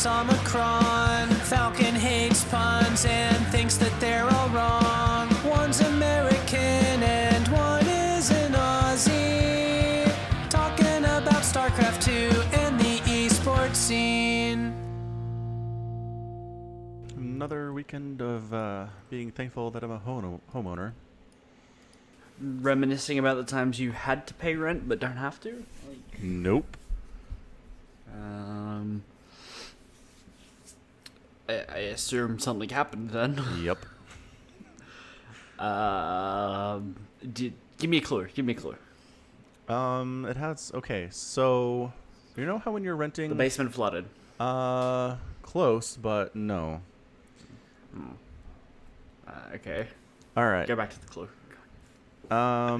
it's Omicron. Falcon hates puns and thinks that they're all wrong. One's American and one is an Aussie. Talking about StarCraft 2 and the esports scene. Another weekend of being thankful that I'm a homeowner. Reminiscing about the times you had to pay rent but don't have to? Nope. I assume something happened then. Yep. Give me a clue. It has... Okay, so... You know how when you're renting... The basement flooded. Close, but no. Okay. All right. Go back to the clue.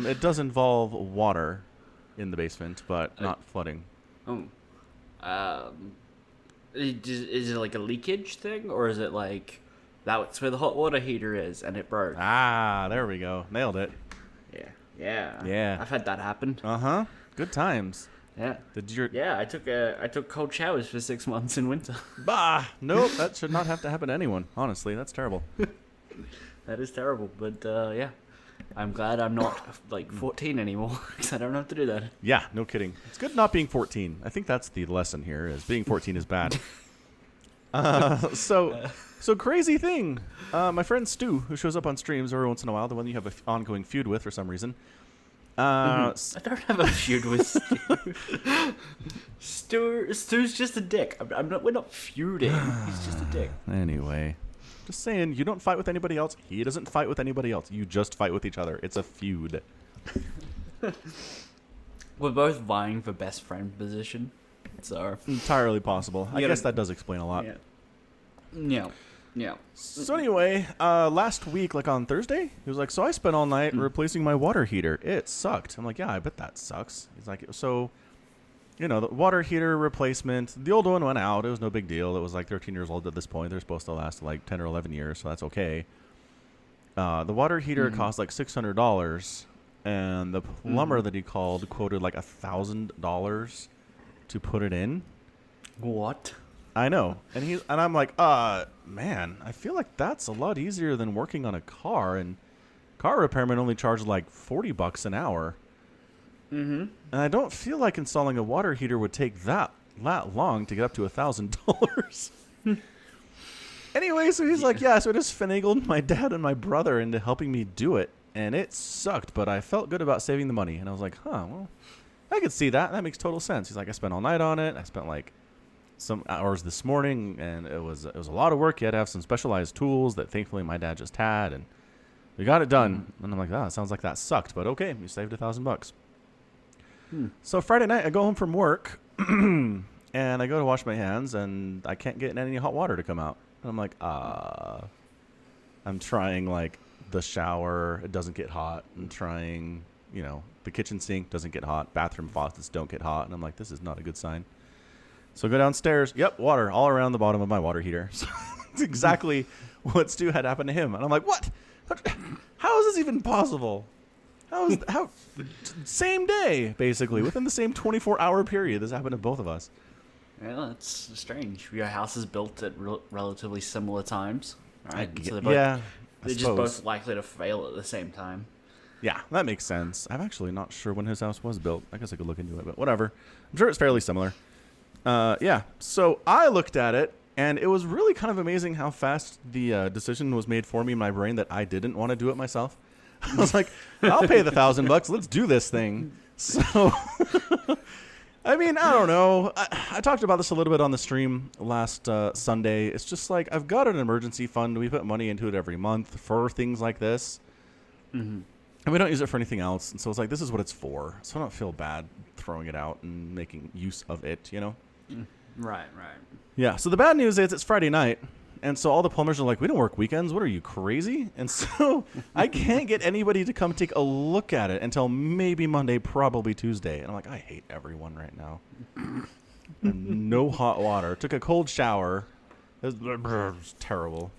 It does involve water in the basement, but not flooding. Is it like a leakage thing, or is it like that's where the hot water heater is and it broke? Ah, there we go. Nailed it. Yeah. I've had that happen. Uh-huh. Good times. Yeah. I took cold showers for 6 months in winter. Bah! Nope, that should not have to happen to anyone. Honestly, that's terrible. That is terrible, but yeah. I'm glad I'm not like 14 anymore because I don't have to do that. Yeah, no kidding. It's good not being 14. I think that's the lesson here, is being 14 is bad. So crazy thing. My friend Stu, who shows up on streams every once in a while, the one you have an ongoing feud with for some reason. I don't have a feud with Stu. Stu's just a dick. We're not feuding. He's just a dick. Anyway. Just saying, you don't fight with anybody else. He doesn't fight with anybody else. You just fight with each other. It's a feud. We're both vying for best friend position. So entirely possible. I guess that does explain a lot. Yeah. So anyway, last week, like on Thursday, he was like, so I spent all night replacing my water heater. It sucked. I'm like, yeah, I bet that sucks. He's like, so... You know, the water heater replacement, the old one went out. It was no big deal. It was like 13 years old at this point. They're supposed to last like 10 or 11 years, so that's okay. The water heater cost like $600, and the plumber that he called quoted like $1,000 to put it in. What? I know. And I'm like, man, I feel like that's a lot easier than working on a car. And car repairmen only charge like $40 an hour. And I don't feel like installing a water heater would take that long to get up to $1,000. Anyway, so he's like, yeah, so I just finagled my dad and my brother into helping me do it. And it sucked, but I felt good about saving the money. And I was like, well, I could see that. That makes total sense. He's like, I spent all night on it. I spent like some hours this morning, and it was a lot of work. You had to have some specialized tools that thankfully my dad just had, and we got it done. And I'm like, it sounds like that sucked, but okay, you saved $1,000. So Friday night, I go home from work, and I go to wash my hands, and I can't get any hot water to come out. And I'm like, I'm trying, like, the shower. It doesn't get hot. I'm trying, the kitchen sink doesn't get hot. Bathroom faucets don't get hot. And I'm like, this is not a good sign. So I go downstairs. Yep, water all around the bottom of my water heater. So it's exactly what Stu had happened to him. And I'm like, what? How is this even possible? How same day, basically, within the same 24-hour period, this happened to both of us. Yeah, that's strange. Your house is built at relatively similar times, right? So they're just both likely to fail at the same time. Yeah, that makes sense. I'm actually not sure when his house was built. I guess I could look into it, but whatever. I'm sure it's fairly similar. Yeah, so I looked at it, and it was really kind of amazing how fast the decision was made for me in my brain that I didn't want to do it myself. I was like, I'll pay the $1,000. Let's do this thing. So, I mean, I don't know. I talked about this a little bit on the stream last Sunday. It's just like, I've got an emergency fund. We put money into it every month for things like this. And we don't use it for anything else. And so it's like, this is what it's for. So I don't feel bad throwing it out and making use of it, Right. Yeah. So the bad news is it's Friday night. And so all the plumbers are like, we don't work weekends. What are you, crazy? And so I can't get anybody to come take a look at it until maybe Monday, probably Tuesday. And I'm like, I hate everyone right now. And no hot water. Took a cold shower. It was terrible.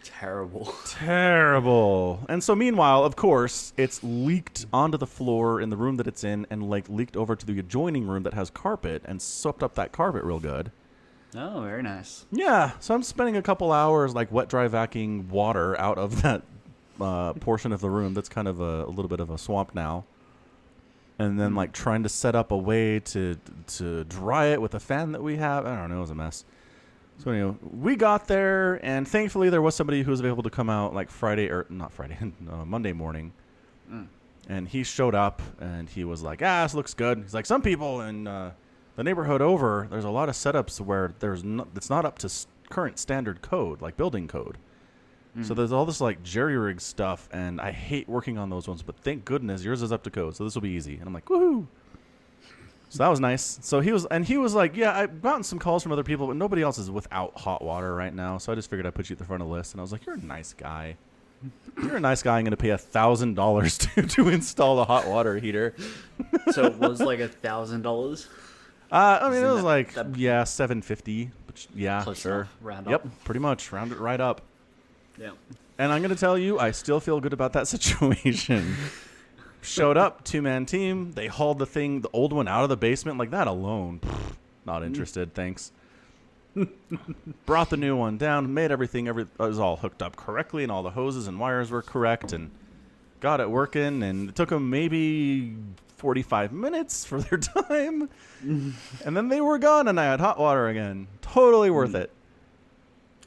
Terrible. And so meanwhile, of course, it's leaked onto the floor in the room that it's in and like leaked over to the adjoining room that has carpet and swept up that carpet real good. Oh, very nice. Yeah, so I'm spending a couple hours like wet dry vacuuming water out of that portion of the room that's kind of a little bit of a swamp now, and then like trying to set up a way to dry it with a fan that we have. I don't know, it was a mess. So anyway, we got there, and thankfully there was somebody who was able to come out like Monday morning. And he showed up, and he was like, this looks good. He's like, some people in the neighborhood over, there's a lot of setups where it's not up to current standard code, like building code. So there's all this like jerry-rig stuff, and I hate working on those ones, but thank goodness yours is up to code, so this will be easy. And I'm like, woohoo! So that was nice. So he was like, yeah, I've gotten some calls from other people, but nobody else is without hot water right now, so I just figured I'd put you at the front of the list. And I was like, you're a nice guy. You're a nice guy. I'm going to pay $1,000 to install the hot water heater. So it was like $1,000? I mean, it was like, $750. But yeah, Close sure. enough. Round Yep, up. pretty much. Round it right up. Yeah. And I'm going to tell you, I still feel good about that situation. Showed up, 2-man team. They hauled the old one out of the basement. Like that alone. Not interested, thanks. Brought the new one down, made everything was all hooked up correctly, and all the hoses and wires were correct, and got it working. And it took them maybe 45 minutes for their time. And then they were gone, and I had hot water again. Totally worth it.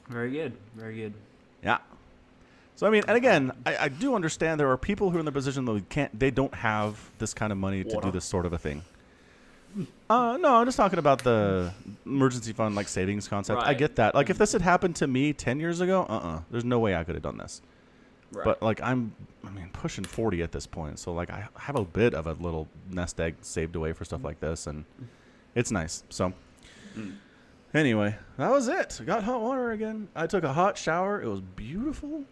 Very good. Very good. Yeah. So, I mean, and again, I do understand there are people who are in the position that they don't have this kind of money to do this sort of a thing. No, I'm just talking about the emergency fund, like savings concept. Right. I get that. Like, if this had happened to me 10 years ago, there's no way I could have done this. Right. But, like, pushing 40 at this point. So, like, I have a bit of a little nest egg saved away for stuff like this, and it's nice. So, anyway, that was it. I got hot water again. I took a hot shower. It was beautiful.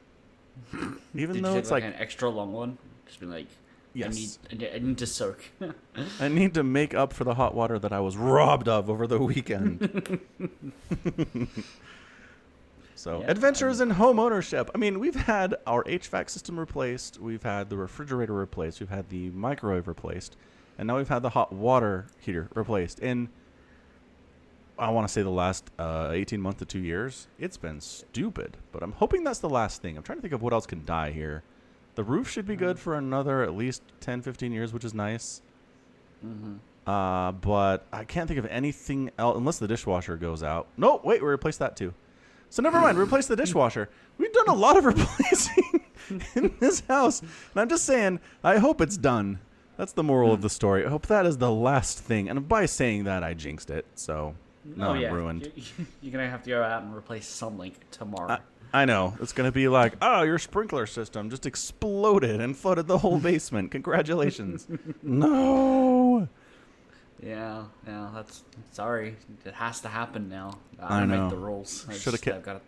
Even Did though you it's take, like an extra long one? Just be like, yes. I need to soak. I need to make up for the hot water that I was robbed of over the weekend. So, Yeah, adventures in home ownership. I mean, we've had our HVAC system replaced. We've had the refrigerator replaced. We've had the microwave replaced. And now we've had the hot water heater replaced. In, I want to say the last 18 months to 2 years. It's been stupid. But I'm hoping that's the last thing. I'm trying to think of what else can die here. The roof should be good for another at least 10, 15 years, which is nice. But I can't think of anything else, unless the dishwasher goes out. No, wait, we replaced that too. So never mind, replace the dishwasher. We've done a lot of replacing in this house. And I'm just saying, I hope it's done. That's the moral of the story. I hope that is the last thing. And by saying that, I jinxed it. So now I'm ruined. You're going to have to go out and replace something tomorrow. I know. It's going to be like, your sprinkler system just exploded and flooded the whole basement. Congratulations. No. Yeah, that's sorry. It has to happen now. I know. Make the rules. Should have kept. Got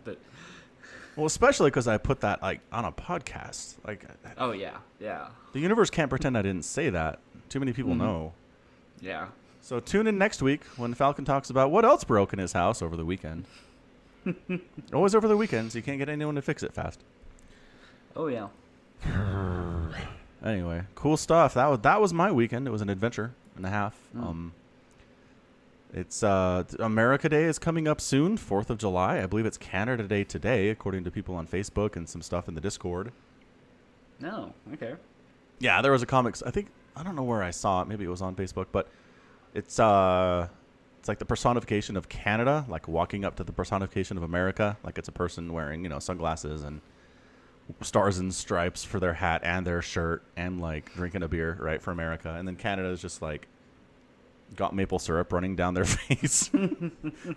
Well, especially because I put that like on a podcast. Like, oh yeah. the universe can't pretend I didn't say that. Too many people know. Yeah. So tune in next week when Falcon talks about what else broke in his house over the weekend. Always over the weekend, so you can't get anyone to fix it fast. Oh yeah. Anyway, cool stuff. That was my weekend. It was an adventure and a half. It's America Day is coming up soon, 4th of July. I believe it's Canada Day today, according to people on Facebook and some stuff in the Discord. No, okay. Yeah, there was a comics. I don't know where I saw it. Maybe it was on Facebook, but it's like the personification of Canada, like walking up to the personification of America, like it's a person wearing, sunglasses and stars and stripes for their hat and their shirt and like drinking a beer, right, for America. And then Canada is just like got maple syrup running down their face.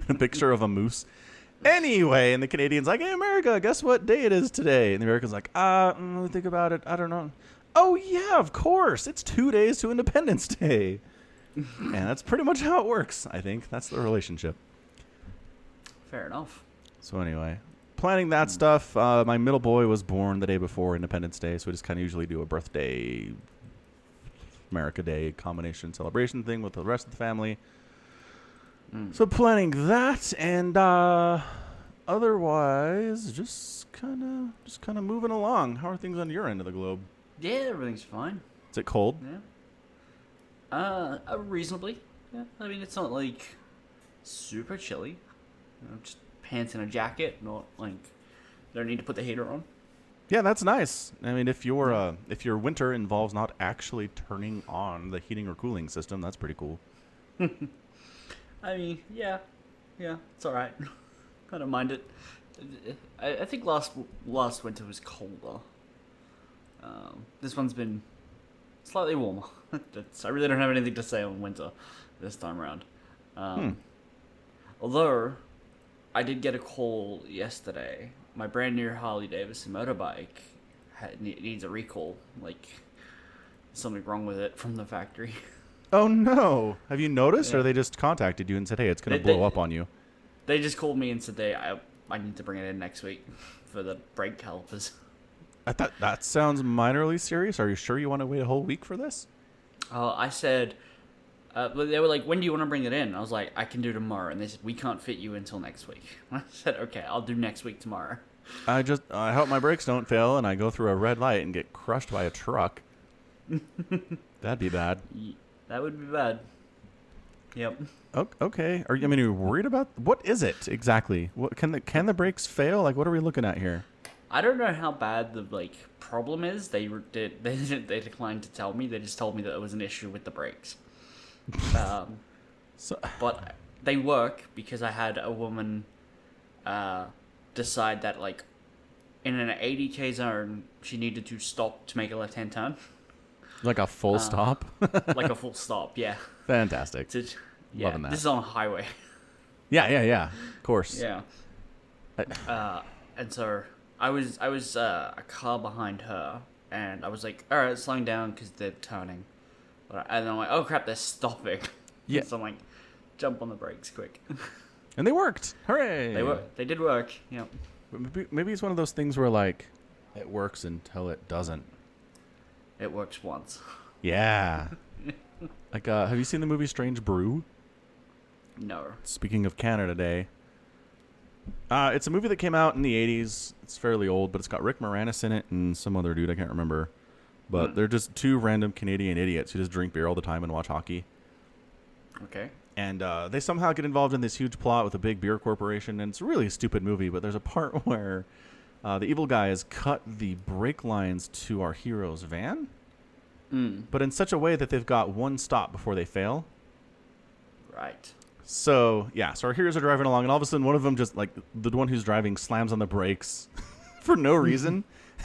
A picture of a moose. Anyway, and the Canadian's like, hey, America, guess what day it is today? And the American's like, let me think about it. I don't know. Oh, yeah, of course. It's 2 days to Independence Day. And that's pretty much how it works, I think. That's the relationship. Fair enough. So anyway, planning that stuff. My middle boy was born the day before Independence Day, so we just kind of usually do a birthday, America Day combination celebration thing with the rest of the family. So planning that, and otherwise just kind of moving along. How are things on your end of the globe? Yeah, everything's fine. Is it cold? Yeah. Reasonably. Yeah. I mean, it's not like super chilly. just pants and a jacket, not like don't need to put the heater on. Yeah, that's nice. I mean, if your winter involves not actually turning on the heating or cooling system, that's pretty cool. I mean, yeah, it's all right. I don't mind it. I think last winter was colder. This one's been slightly warmer. I really don't have anything to say on winter this time around. Although, I did get a call yesterday. My brand new Harley Davidson motorbike needs a recall. Like, something wrong with it from the factory. Oh no! Have you noticed, or they just contacted you and said, "Hey, it's going to blow up on you"? They just called me and said I need to bring it in next week for the brake calipers. I thought that sounds minorly serious. Are you sure you want to wait a whole week for this? I said, but they were like, when do you want to bring it in? I was like, I can do tomorrow. And they said, we can't fit you until next week. I said, okay, I'll do next week tomorrow. I hope my brakes don't fail and I go through a red light and get crushed by a truck. That'd be bad. That would be bad. Yep. Okay. Are you worried about what is it exactly? What can the brakes fail? Like, what are we looking at here? I don't know how bad the problem is. They declined to tell me. They just told me that it was an issue with the brakes. But they work because I had a woman decide that in an 80k zone she needed to stop to make a left-hand turn. Like a full stop? Like a full stop, yeah. Fantastic. Loving that. This is on a highway. Yeah. Of course. Yeah. And so I was a car behind her, and I was like, all right, slowing down because they're turning. And then I'm like, oh crap, they're stopping. Yeah. So I'm like, jump on the brakes quick. And they worked. Hooray! They did work. Yeah. Maybe it's one of those things where it works until it doesn't. It works once. Yeah. Have you seen the movie Strange Brew? No. Speaking of Canada Day. It's a movie that came out in the 80s. It's fairly old, but it's got Rick Moranis in it and some other dude I can't remember. But they're just two random Canadian idiots who just drink beer all the time and watch hockey. Okay. And they somehow get involved in this huge plot with a big beer corporation. And it's a really stupid movie, but there's a part where the evil guys cut the brake lines to our hero's van. But in such a way that they've got one stop before they fail. Right. So our heroes are driving along, and all of a sudden one of them just, the one who's driving slams on the brakes for no reason.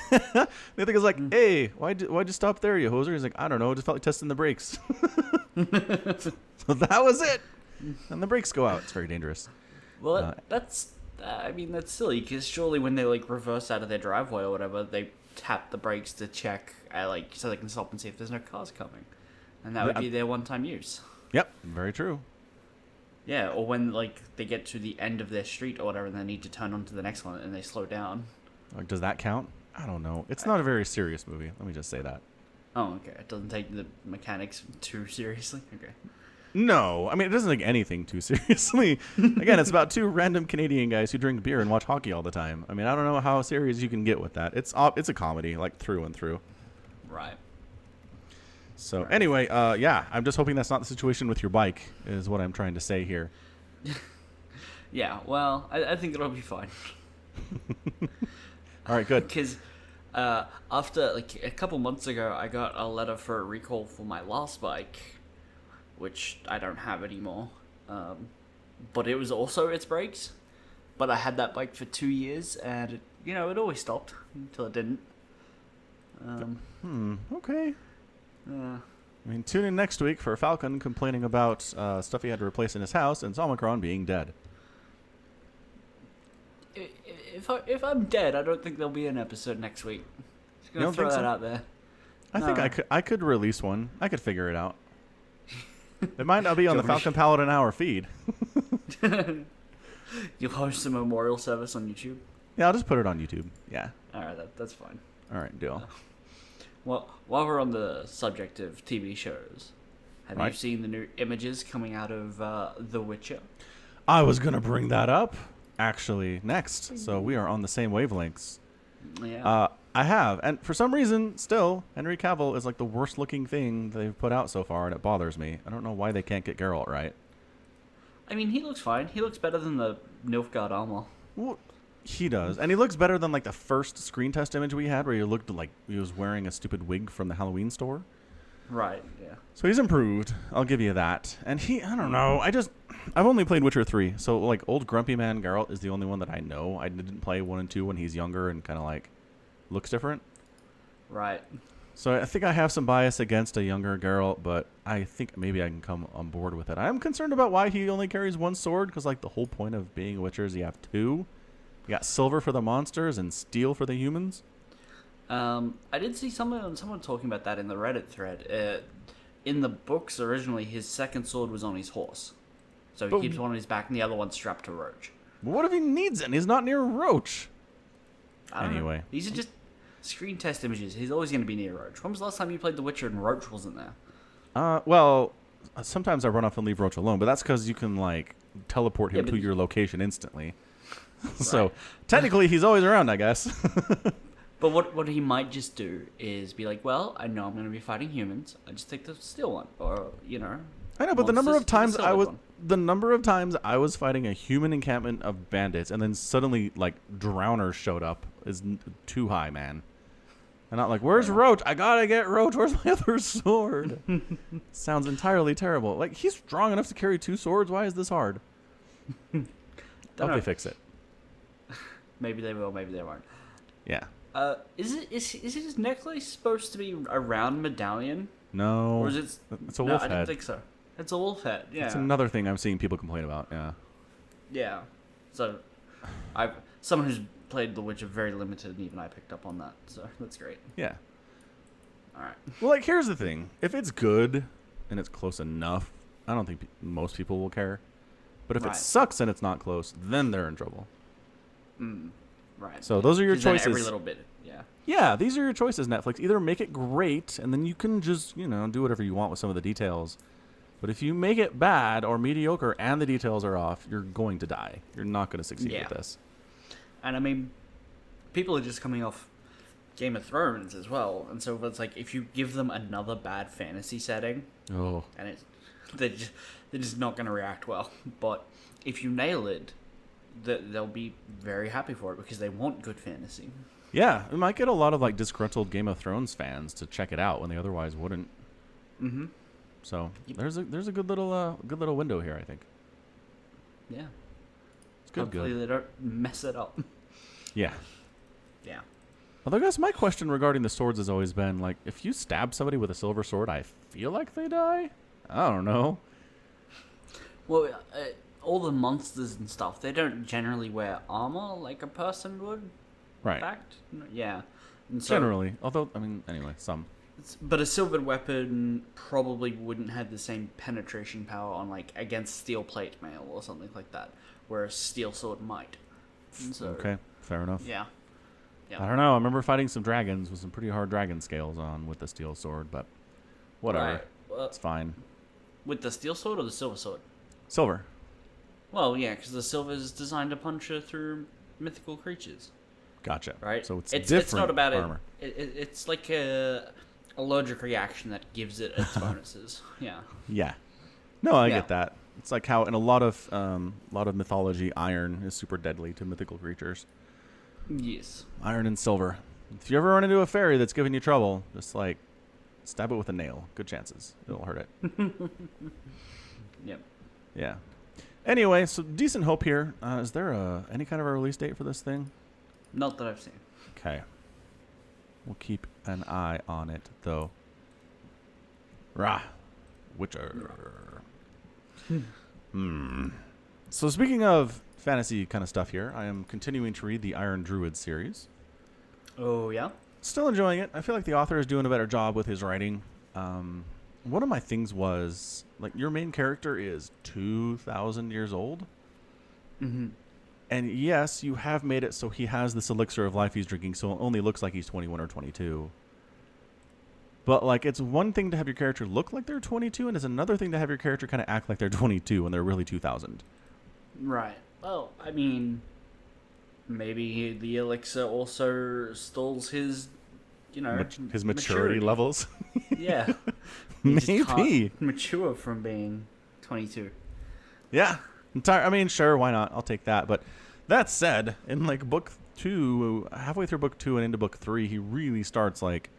The other guy's like, hey, why'd you stop there, you hoser? He's like, I don't know, it just felt like testing the brakes. So that was it. And the brakes go out. It's very dangerous. Well, that's silly, because surely when they, reverse out of their driveway or whatever, they tap the brakes to check, so they can stop and see if there's no cars coming. And that would be their one-time use. Yep, very true. Yeah, or when, they get to the end of their street or whatever and they need to turn onto the next one and they slow down. Does that count? I don't know. It's not a very serious movie. Let me just say that. Oh, okay. It doesn't take the mechanics too seriously? Okay. No. I mean, it doesn't take anything too seriously. Again, it's about two random Canadian guys who drink beer and watch hockey all the time. I mean, I don't know how serious you can get with that. It's a comedy, through and through. Right. So, anyway, I'm just hoping that's not the situation with your bike, is what I'm trying to say here. Yeah, well, I think it'll be fine. All right, good. Because after, a couple months ago, I got a letter for a recall for my last bike, which I don't have anymore. But it was also its brakes. But I had that bike for 2 years, and, it always stopped until it didn't. Okay. Yeah. I mean, tune in next week for Falcon complaining about stuff he had to replace in his house and Omicron being dead. If I'm dead, I don't think there'll be an episode next week. Just gonna throw that out there. I think I could release one. I could figure it out. It might not be on the Falcon Paladin Hour feed. You'll host a memorial service on YouTube? Yeah, I'll just put it on YouTube. Yeah. All right, that's fine. All right, deal. Well, while we're on the subject of TV shows, have you seen the new images coming out of The Witcher? I was going to bring that up, actually, next. So we are on the same wavelengths. Yeah. I have. And for some reason, still, Henry Cavill is the worst looking thing they've put out so far, and it bothers me. I don't know why they can't get Geralt right. I mean, he looks fine. He looks better than the Nilfgaard armor. Well, he does, and he looks better than like the first screen test image we had, where he looked like he was wearing a stupid wig from the Halloween store. Right. Yeah. So he's improved. I'll give you that. And I don't know. I've only played Witcher 3, so like old grumpy man Geralt is the only one that I know. I didn't play 1 and 2 when he's younger and kind of like looks different. Right. So I think I have some bias against a younger Geralt, but I think maybe I can come on board with it. I'm concerned about why he only carries 1 sword, because like the whole point of being a Witcher is you have 2. You got silver for the monsters and steel for the humans. I did see someone talking about that in the Reddit thread. In the books, originally, his second sword was on his horse. So he keeps one on his back and the other one's strapped to Roach. What if he needs it and he's not near Roach? I don't know. Anyway. These are just screen test images. He's always going to be near Roach. When was the last time you played The Witcher and Roach wasn't there? Well, sometimes I run off and leave Roach alone, but that's because you can, like, teleport him to your location instantly. So, technically, he's always around, I guess. But what he might just do is be like, well, I know I'm going to be fighting humans. I just take the steel one, or I know, but the number of times I I was fighting a human encampment of bandits, and then suddenly like drowners showed up is too high, man. And not like, where's Roach? I gotta get Roach. Where's my other sword? Sounds entirely terrible. Like, he's strong enough to carry 2 swords. Why is this hard? Hope they fix it. Maybe they will. Maybe they won't. Yeah. Is his necklace supposed to be a round medallion? No. Or is it? It's a wolf head. head. I don't think so. It's a wolf head. Yeah. It's another thing I'm seeing people complain about. Yeah. Yeah. So, someone who's played The Witcher very limited, and even I picked up on that. So that's great. Yeah. All right. Well, like, here's the thing: if it's good and it's close enough, I don't think most people will care. But if it sucks and it's not close, then they're in trouble. Right. So those are your choices. Every little bit. Yeah. Yeah, these are your choices, Netflix. Either make it great, and then you can just, do whatever you want with some of the details. But if you make it bad or mediocre and the details are off, you're going to die. You're not going to succeed with this. And I mean, people are just coming off Game of Thrones as well. And so it's like, if you give them another bad fantasy setting, and they're just not going to react well. But if you nail it, they'll be very happy for it because they want good fantasy. Yeah, it might get a lot of like disgruntled Game of Thrones fans to check it out when they otherwise wouldn't. Mm-hmm. So there's a good little window here, I think. Yeah. It's good. Hopefully they don't mess it up. Yeah. Yeah. Although I guess my question regarding the swords has always been like, if you stab somebody with a silver sword, I feel like they die. I don't know. Well, all the monsters and stuff, they don't generally wear armor like a person would. Right. In fact, yeah. And so, generally, although anyway, some. But a silvered weapon probably wouldn't have the same penetration power on like against steel plate mail or something like that, where a steel sword might. And so, okay, fair enough. Yeah. I don't know. I remember fighting some dragons with some pretty hard dragon scales on with the steel sword, but whatever. Right. Well, it's fine. With the steel sword or the silver sword? Silver. Well, yeah, because the silver is designed to punch through mythical creatures. Gotcha. Right. So it's different. It's not about armor. It's like a allergic reaction that gives it its bonuses. Yeah. Yeah. No, I get that. It's like how in a lot of mythology, iron is super deadly to mythical creatures. Yes. Iron and silver. If you ever run into a fairy that's giving you trouble, just like stab it with a nail. Good chances it'll hurt it. Yep. Yeah. Anyway, so decent hope here. Is there any kind of a release date for this thing? Not that I've seen. Okay. We'll keep an eye on it, though. Witcher. So speaking of fantasy kind of stuff here, I am continuing to read the Iron Druid series. Oh, yeah? Still enjoying it. I feel like the author is doing a better job with his writing. One of my things was, like, your main character is 2,000 years old. Mm-hmm. And yes, you have made it so he has this elixir of life he's drinking, so it only looks like he's 21 or 22. But, like, it's one thing to have your character look like they're 22, and it's another thing to have your character kind of act like they're 22 when they're really 2,000. Right. Well, I mean, maybe the elixir also stalls his, his maturity levels. Yeah. He just Maybe. can't mature from being 22. Yeah. I mean, sure, why not? I'll take that. But that said, in like book 2, halfway through book 2 and into book 3, he really starts like,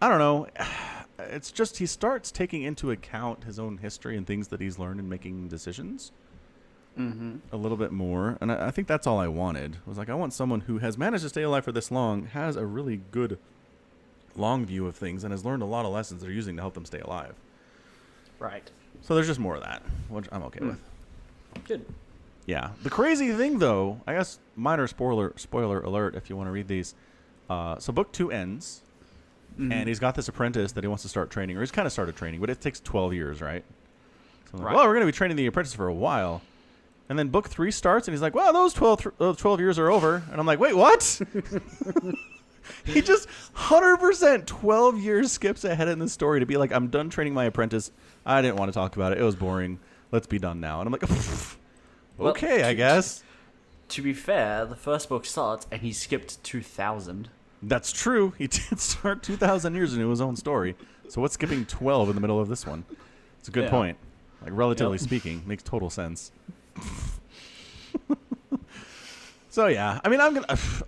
I don't know. It's just he starts taking into account his own history and things that he's learned in making decisions a little bit more. And I think that's all I wanted. Was like, I want someone who has managed to stay alive for this long, has a really good long view of things, and has learned a lot of lessons they're using to help them stay alive. Right. So there's just more of that, which I'm okay with. Good. Yeah. The crazy thing, though, I guess minor spoiler alert if you want to read these. So book 2 ends, and he's got this apprentice that he wants to start training, or he's kind of started training, but it takes 12 years, right? So I'm like, well, we're going to be training the apprentice for a while. And then book 3 starts, and he's like, well, those 12 years are over. And I'm like, wait, what? He just 100% 12 years skips ahead in the story to be like, I'm done training my apprentice. I didn't want to talk about it. It was boring. Let's be done now. And I'm like, okay, I guess. To be fair, the first book starts, and he skipped 2000. That's true. He did start 2,000 years into his own story. So what's skipping 12 in the middle of this one? It's a good point. Like, relatively speaking, makes total sense. So yeah, I mean,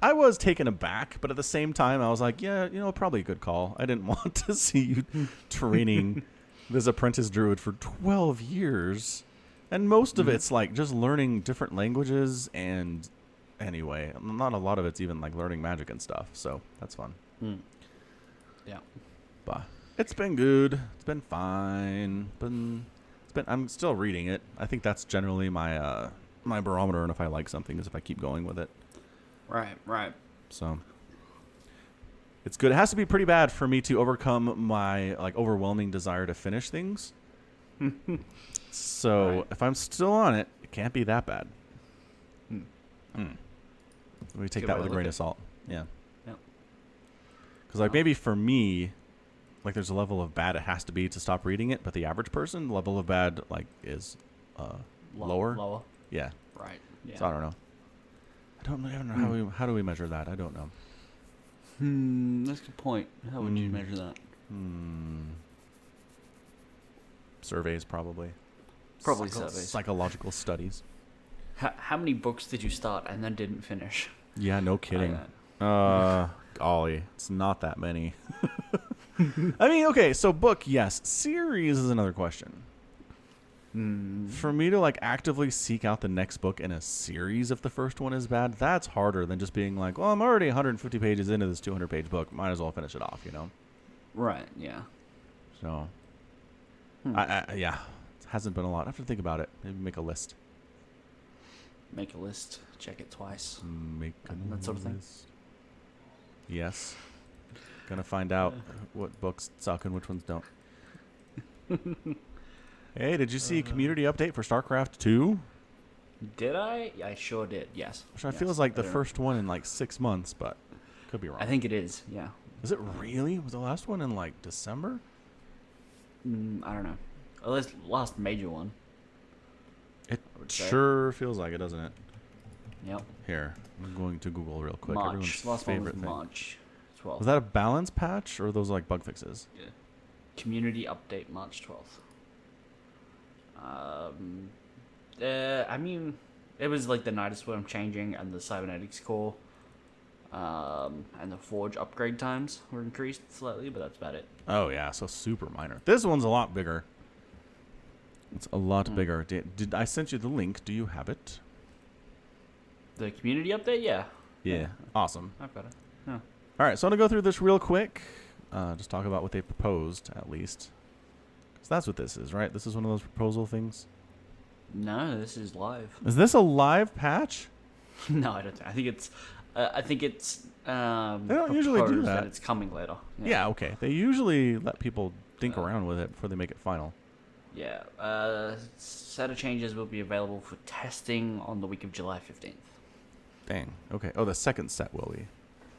I was taken aback, but at the same time, I was like, yeah, probably a good call. I didn't want to see you training this apprentice druid for 12 years, and most of it's like just learning different languages, and anyway, not a lot of it's even like learning magic and stuff. So that's fun. Yeah, but it's been good. It's been fine. I'm still reading it. I think that's generally my my barometer, and if I like something is if I keep going with it. Right. So it's good. It has to be pretty bad for me to overcome my like overwhelming desire to finish things. So if I'm still on it, it can't be that bad. We take that with a grain of salt. Yeah. Because like maybe for me, like there's a level of bad it has to be to stop reading it, but the average person, the level of bad like is lower. Lower. Yeah. Right. Yeah. So I don't know. I don't know how do we measure that? I don't know. That's a good point. How would you measure that? Surveys, probably. Probably surveys. Psychological studies. How many books did you start and then didn't finish? Yeah, no kidding. Golly, it's not that many. I mean, okay, so book, yes. Series is another question. For me to like actively seek out the next book in a series if the first one is bad, that's harder than just being like, well, I'm already 150 pages into this 200-page book. Might as well finish it off, Right, yeah. So, yeah, it hasn't been a lot. I have to think about it. Maybe make a list. Make a list. Check it twice. Make that sort of thing. Yes. Gonna find out what books suck and which ones don't. Hey, did you see community update for StarCraft 2? Did I? I sure did, yes. Which I feel is like the first one in like 6 months, but could be wrong. I think it is, yeah. Is it really? Was the last one in like December? I don't know. At least last major one. It sure feels like it, doesn't it? Yep. Here, I'm going to Google real quick. March. Everyone's Last favorite one was thing. March 12th. Was that a balance patch or those like bug fixes? Yeah. Community update March 12th. I mean, it was like the Nidus Worm changing and the Cybernetics core, and the Forge upgrade times were increased slightly, but that's about it. Oh yeah, so super minor. This one's a lot bigger. It's a lot bigger. Did I sent you the link? Do you have it? The community update, yeah. Yeah. Awesome. I've got it. Yeah. All right, so I'm gonna go through this real quick. Just talk about what they proposed at least. So that's what this is, right? This is one of those proposal things. No, this is live. Is this a live patch? No, I don't. I think it's. I think it's. They don't usually do proposed that. and it's coming later. Yeah. Okay. They usually let people think around with it before they make it final. Yeah. Set of changes will be available for testing on the week of July 15th. Dang. Okay. Oh, the second set will be.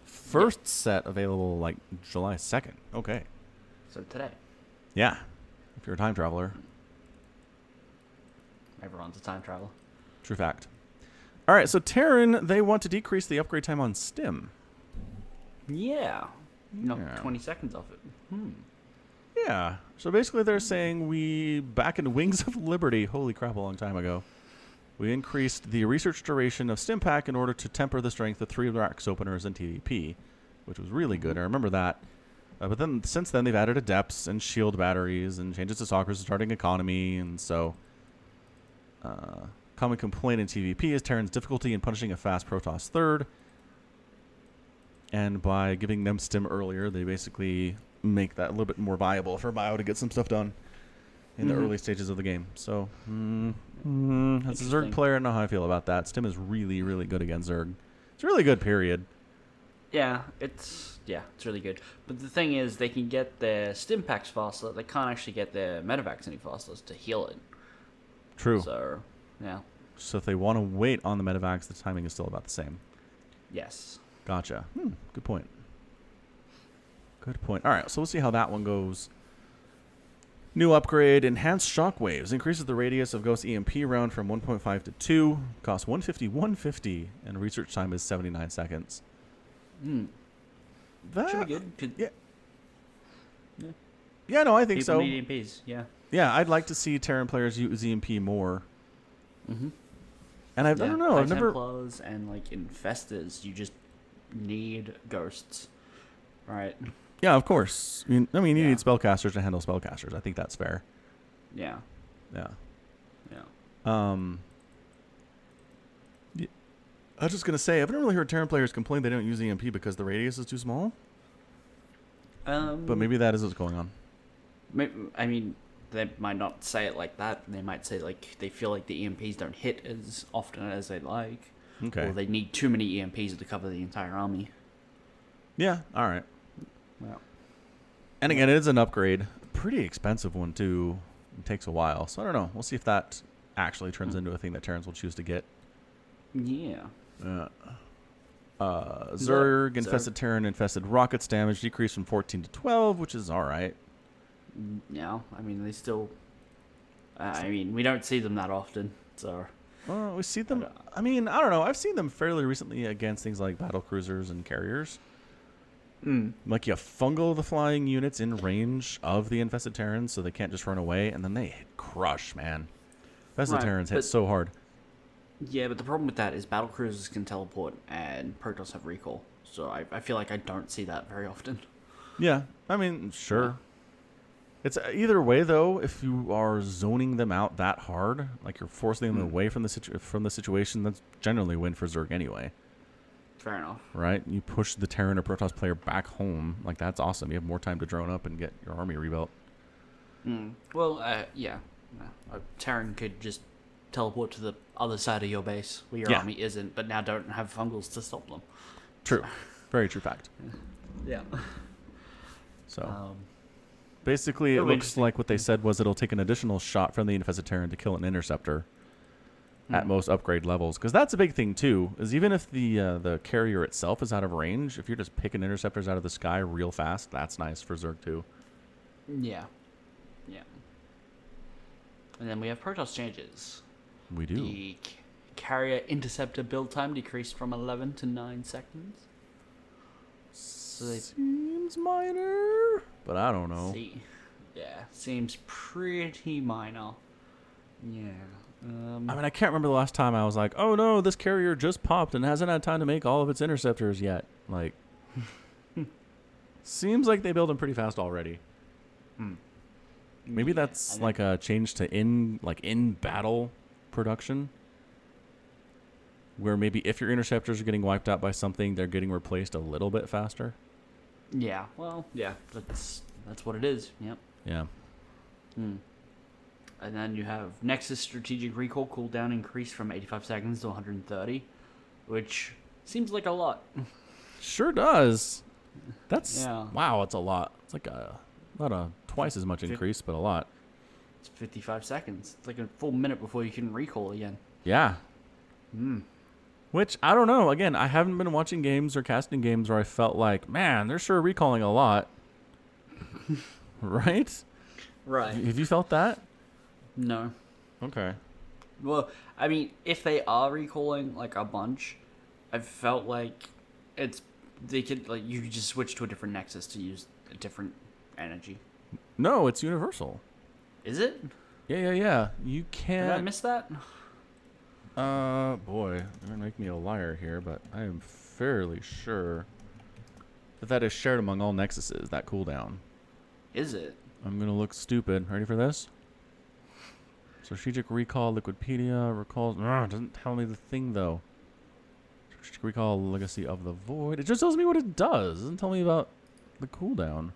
First set available like July 2nd. Okay. So today. Yeah. If you're a time traveler. Everyone's a time traveler. True fact. All right. So Terran, they want to decrease the upgrade time on Stim. Yeah. No, Yeah. 20 seconds off it. Yeah. So basically they're saying we, back in Wings of Liberty, holy crap, a long time ago, We increased the research duration of Stimpack in order to temper the strength of 3 racks openers in TVP, which was really good. I remember that. But then since then, they've added adepts and shield batteries and changes to Soccer's starting economy. And so, common complaint in TVP is Terran's difficulty in punishing a fast Protoss third. And by giving them stim earlier, they basically make that a little bit more viable for Bio to get some stuff done in the early stages of the game. So, as a Zerg player, I know how I feel about that. Stim is really, really good against Zerg. It's really good, period. Yeah, it's really good. But the thing is, they can get their stim packs faster. They can't actually get their medevacs any faster to heal it. True. So, yeah. So if they want to wait on the medevacs, the timing is still about the same. Yes. Gotcha. Good point. Good point. All right, so we'll see how that one goes. New upgrade, enhanced shockwaves. Increases the radius of Ghost EMP round from 1.5 to 2. Costs 150, and research time is 79 seconds. That Should be good. Yeah, no, I think People so. need EMPs, yeah. Yeah, I'd like to see Terran players use EMP more. And I don't know, High I've never... Templars and like infestors, you just need ghosts, right? Yeah, of course. I mean, you Yeah. need spellcasters to handle spellcasters. I think that's fair. Yeah. Yeah. Yeah. I was just going to say, I've never really heard Terran players complain they don't use EMP because the radius is too small. But maybe that is what's going on. I mean, they might not say it like that. They might say like they feel like the EMPs don't hit as often as they'd like. Okay. Or they need too many EMPs to cover the entire army. Yeah, all right. Well. And again, it is an upgrade. Pretty expensive one, too. It takes a while. So I don't know. We'll see if that actually turns into a thing that Terrans will choose to get. Yeah. Zerg, infested Terran, infested rockets damage decreased from 14 to 12, which is all right. Yeah. I mean, they still... we don't see them that often, so... Well, we see them... I mean, I don't know. I've seen them fairly recently against things like battle cruisers and carriers. Like, you fungal the flying units in range of the infested Terrans so they can't just run away, and then they crush, man. Infested Terrans hit so hard. Yeah, but the problem with that is battle cruisers can teleport and Protoss have recall. So I feel like I don't see that very often. Yeah, I mean, sure. Yeah. It's either way, though, if you are zoning them out that hard, like you're forcing them away from the situation, that's generally a win for Zerg anyway. Fair enough. Right? You push the Terran or Protoss player back home. Like, that's awesome. You have more time to drone up and get your army rebuilt. Well, yeah. A Terran could just teleport to the other side of your base where your army isn't, but now don't have fungals to stop them. True. Very true fact. Yeah. So, basically, it looks like what they said was it'll take an additional shot from the infested Terran to kill an interceptor at most upgrade levels. Because that's a big thing, too, is even if the carrier itself is out of range, if you're just picking interceptors out of the sky real fast, that's nice for Zerg, too. Yeah. Yeah. And then we have Protoss changes. We do. The carrier interceptor build time decreased from 11 to 9 seconds. So Seems minor, but I don't know. Seems pretty minor. Yeah. I mean, I can't remember the last time I was like, oh no, this carrier just popped and hasn't had time to make all of its interceptors yet. Like, seems like they build them pretty fast already. Maybe that's like a change to in battle production, where maybe if your interceptors are getting wiped out by something, they're getting replaced a little bit faster. Yeah. Well, yeah. That's what it is. Yep. Yeah. And then you have Nexus strategic recall cooldown increased from 85 seconds to 130, which seems like a lot. Sure does. That's Yeah. wow. It's a lot. It's like not a twice as much increase, but a lot. It's 55 seconds. It's like a full minute before you can recall again. Yeah. Which, I don't know. Again, I haven't been watching games or casting games where I felt like, man, they're sure recalling a lot. Right? Right. Have you felt that? No. Okay. Well, I mean, if they are recalling like a bunch, I've felt like they could you could just switch to a different Nexus to use a different energy. No, it's universal. Is it? Yeah. You can't. Did I miss that? Boy, you're gonna make me a liar here, but I am fairly sure that is shared among all Nexuses, that cooldown. Is it? I'm gonna look stupid. Ready for this? Strategic Recall, Liquipedia, recalls... it doesn't tell me the thing, though. Strategic Recall, Legacy of the Void. It just tells me what it does. It doesn't tell me about the cooldown.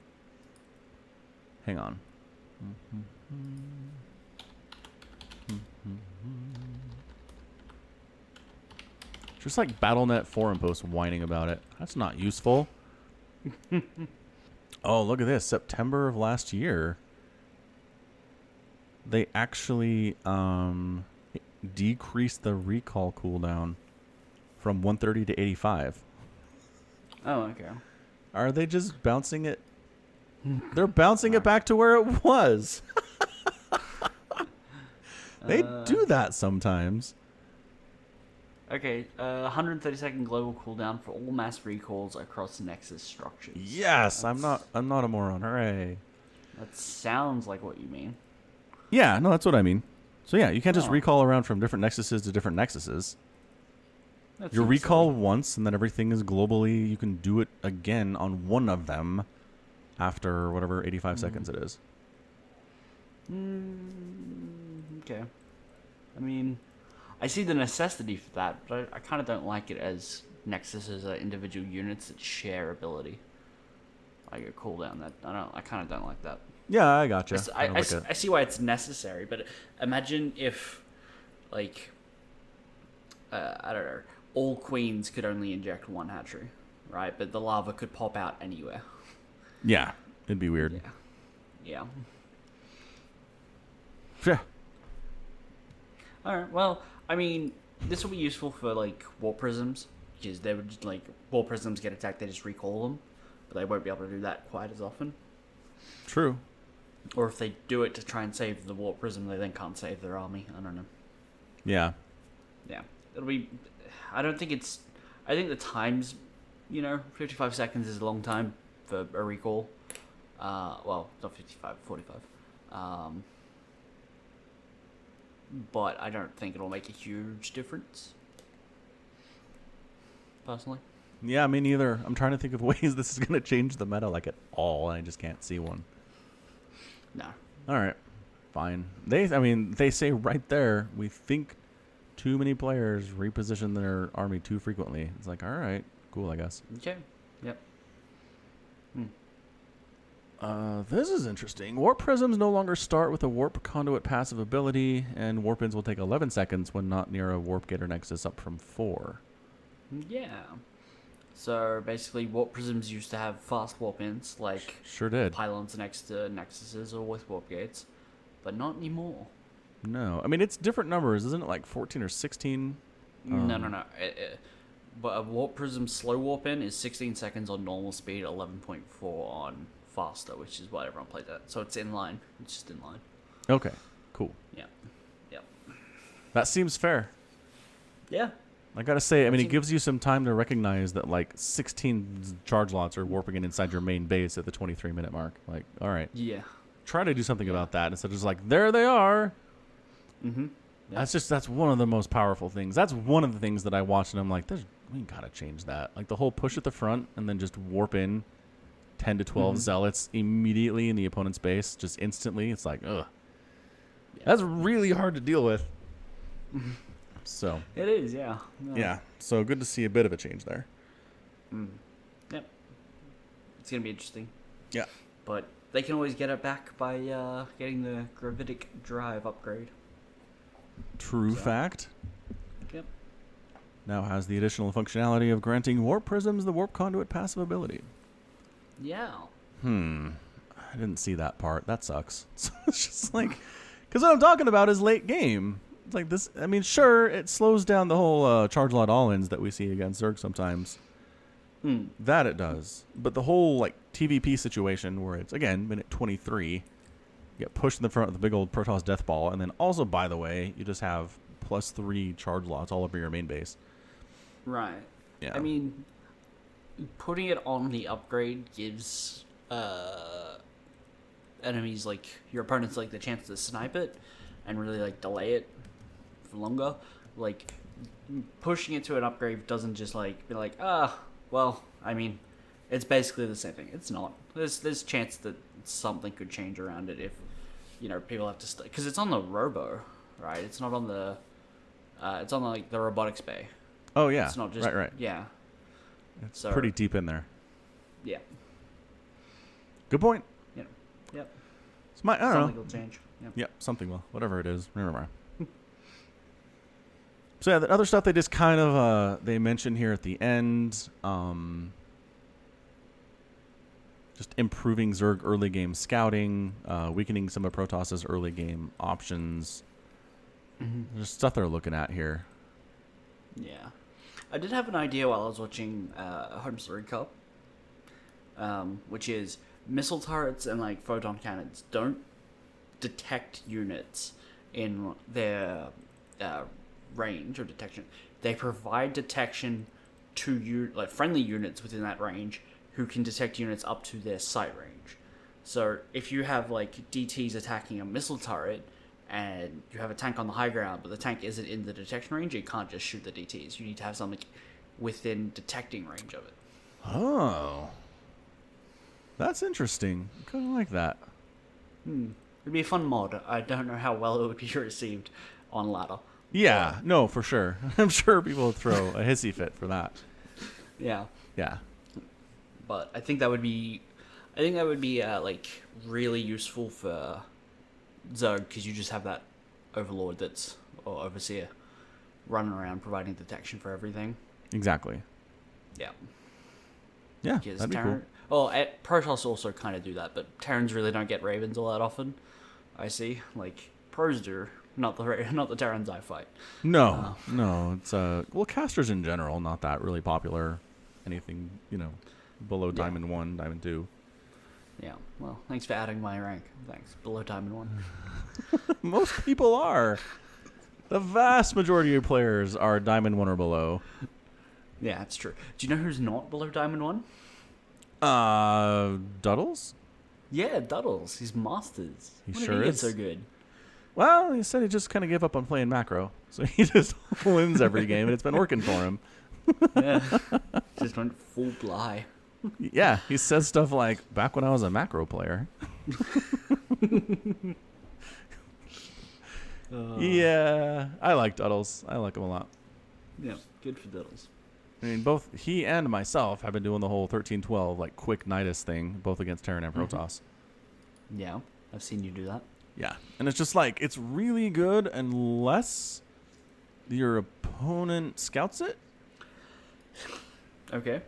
Hang on. Just like Battle.net forum posts whining about it. That's not useful. Oh, look at this. September of last year. They actually decreased the recall cooldown from 130 to 85. Oh, okay. Are they just bouncing it? They're bouncing it back to where it was. They do that sometimes. Okay, 130-second global cooldown for all mass recalls across Nexus structures. Yes, I'm not a moron. Hooray. That sounds like what you mean. Yeah, no, that's what I mean. So yeah, you can't just Oh. recall around from different Nexuses to different Nexuses. That You seems recall silly. once, and then everything is globally. You can do it again on one of them after whatever 85 seconds it is. Okay. I mean, I see the necessity for that, but I kind of don't like it as Nexuses are individual units that share ability. Like a cooldown. I kind of don't like that. Yeah, I gotcha. I see why it's necessary, but imagine if, like, I don't know, all queens could only inject one hatchery, right? But the larva could pop out anywhere. Yeah, it'd be weird. Yeah. Yeah. All right. Well, I mean, this will be useful for like warp prisms because they would just, like, warp prisms get attacked, they just recall them, but they won't be able to do that quite as often. True. Or if they do it to try and save the warp prism, they then can't save their army. I don't know. Yeah. Yeah, it'll be. I think the times, 55 seconds is a long time for a recall. Well, not 55, 45. But I don't think it'll make a huge difference. Personally. Yeah, me neither. I'm trying to think of ways this is going to change the meta like at all, and I just can't see one. No. All right. Fine. They say right there, we think too many players reposition their army too frequently. It's like, all right, cool, I guess. Okay. Yep. This is interesting. Warp prisms no longer start with a warp conduit passive ability, and warp-ins will take 11 seconds when not near a warp gate or nexus, up from 4. Yeah. So basically, warp prisms used to have fast warp ins, like Sure did. pylons next to nexuses or with warp gates, but not anymore. No. I mean, it's different numbers. Isn't it like 14 or 16? No. But a warp prism slow warp in is 16 seconds on normal speed, 11.4 on faster, which is what everyone plays at. So it's in line. It's just in line. Okay, cool. Yeah. Yep. That seems fair. Yeah. I gotta say, I mean, it gives you some time to recognize that, like, 16 charge lots are warping in inside your main base at the 23-minute mark. Like, all right. Yeah. Try to do something about that instead of just like, there they are. Mm-hmm. Yeah. That's one of the most powerful things. That's one of the things that I watch and I'm like, we gotta change that. Like the whole push at the front and then just warp in 10 to 12 zealots immediately in the opponent's base, just instantly. It's like, ugh. Yeah. That's really hard to deal with. So. It is, yeah. Yeah. So good to see a bit of a change there. Yep. It's going to be interesting. Yeah. But they can always get it back by getting the gravitic drive upgrade. True fact. Yep. Now has the additional functionality of granting warp prisms the warp conduit passive ability. Yeah. I didn't see that part. That sucks. So it's just like, because what I'm talking about is late game. It's like this. I mean, sure, it slows down the whole charge lot all-ins that we see against Zerg sometimes. That it does. But the whole like TVP situation where it's, again, minute 23, you get pushed in the front with the big old Protoss death ball, and then also, by the way, you just have +3 charge lots all over your main base. Right. Yeah. I mean, putting it on the upgrade gives enemies, like your opponents, like the chance to snipe it and really like delay it for longer. like pushing it to an upgrade doesn't just like be like, well, I mean, it's basically the same thing. It's not. There's chance that something could change around it if, people have to because it's on the robo, right? It's not on the, it's on like the robotics bay. Oh yeah, It's not just right. Yeah. It's So- pretty deep in there. Yeah. Good point. Yep. It's I don't Something know. will change. Yep. Yep, something will. Whatever it is. Remember. So yeah, the other stuff they just kind of they mention here at the end, just improving Zerg early game scouting, weakening some of Protos's early game options. There's stuff they're looking at here. Yeah. I did have an idea while I was watching Home's Third Cup, which is missile turrets and like photon cannons don't detect units in their range or detection. They provide detection to like friendly units within that range who can detect units up to their sight range. So if you have like DTs attacking a missile turret and you have a tank on the high ground, but the tank isn't in the detection range, you can't just shoot the DTs. You need to have something within detecting range of it. Oh. That's interesting. Kind of like that. It'd be a fun mod. I don't know how well it would be received on ladder. Yeah, no, for sure. I'm sure people would throw a hissy fit for that. Yeah. Yeah. But I think that would be like really useful for Zerg because you just have that overlord or overseer running around providing detection for everything. Exactly. Yeah. Yeah, Because that'd be cool. Protoss also kind of do that, but Terrans really don't get Ravens all that often. I see. Like pros do, not the Terrans I fight. No, it's well, casters in general not that really popular. Anything below Diamond 1, Diamond 2. Yeah. Well, thanks for adding my rank. Thanks. Below Diamond 1. Most people are. The vast majority of players are Diamond 1 or below. Yeah, that's true. Do you know who's not below Diamond 1? Duddles? Yeah, Duddles. He's Masters. He When did sure he get is. so good? Well, he said he just kind of gave up on playing macro. So he just wins every game, and it's been working for him. Yeah. Just went full Bly. Yeah, he says stuff like, back when I was a macro player. Yeah, I like Duddles. I like him a lot. Yeah, good for Duddles. I mean, both he and myself have been doing the whole 13-12, like, quick Nidus thing, both against Terran and Protoss. Yeah, I've seen you do that. Yeah, and it's just like, it's really good unless your opponent scouts it, Okay.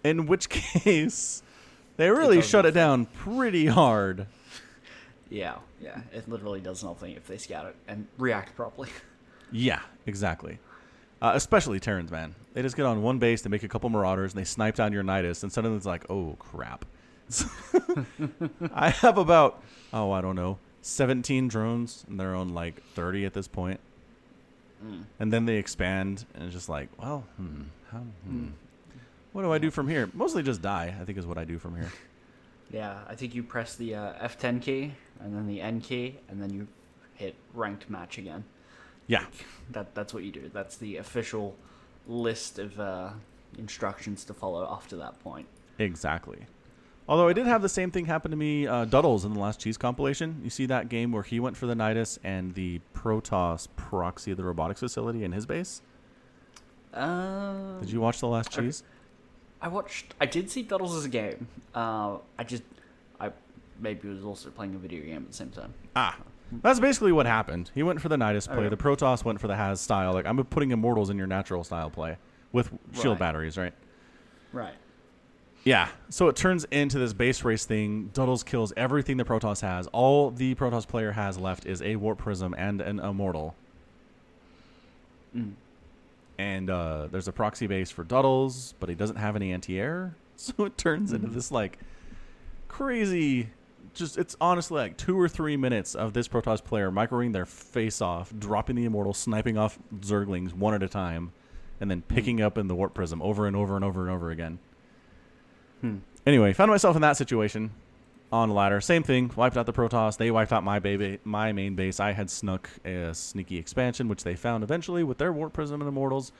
in which case they really does shut it nothing. down pretty hard. Yeah, it literally does nothing if they scout it and react properly. Yeah, exactly. Especially Terrans, man. They just get on one base, they make a couple Marauders, and they snipe down your Nidus, and suddenly it's like, oh, crap. I have about, I don't know, 17 drones, and they're on like 30 at this point. And then they expand, and it's just like, well, what do I do from here? Mostly just die, I think is what I do from here. Yeah, I think you press the F10 key, and then the N key, and then you hit ranked match again. Yeah. That's what you do. That's the official list of instructions to follow after that point. Exactly. Although I did have the same thing happen to me, Duddles in the last Cheese compilation. You see that game where he went for the Nidus and the Protoss proxy the robotics facility in his base? Did you watch the last Cheese? I did see Duddles as a game. I maybe was also playing a video game at the same time. That's basically what happened. He went for the Nidus play. Okay. The Protoss went for the Has style. Like, I'm putting Immortals in your natural style play with shield Right. batteries, right? Right. Yeah. So it turns into this base race thing. Duddles kills everything the Protoss has. All the Protoss player has left is a Warp Prism and an Immortal. And there's a proxy base for Duddles, but he doesn't have any anti-air. So it turns into this, like, crazy... it's honestly like 2 or 3 minutes of this Protoss player microing their face off, dropping the Immortal, sniping off Zerglings one at a time, and then picking up in the Warp Prism over and over and over and over again. Anyway, found myself in that situation. on ladder. Same thing. Wiped out the Protoss. They wiped out my main base. I had snuck a sneaky expansion, which they found eventually with their Warp Prism and Immortals.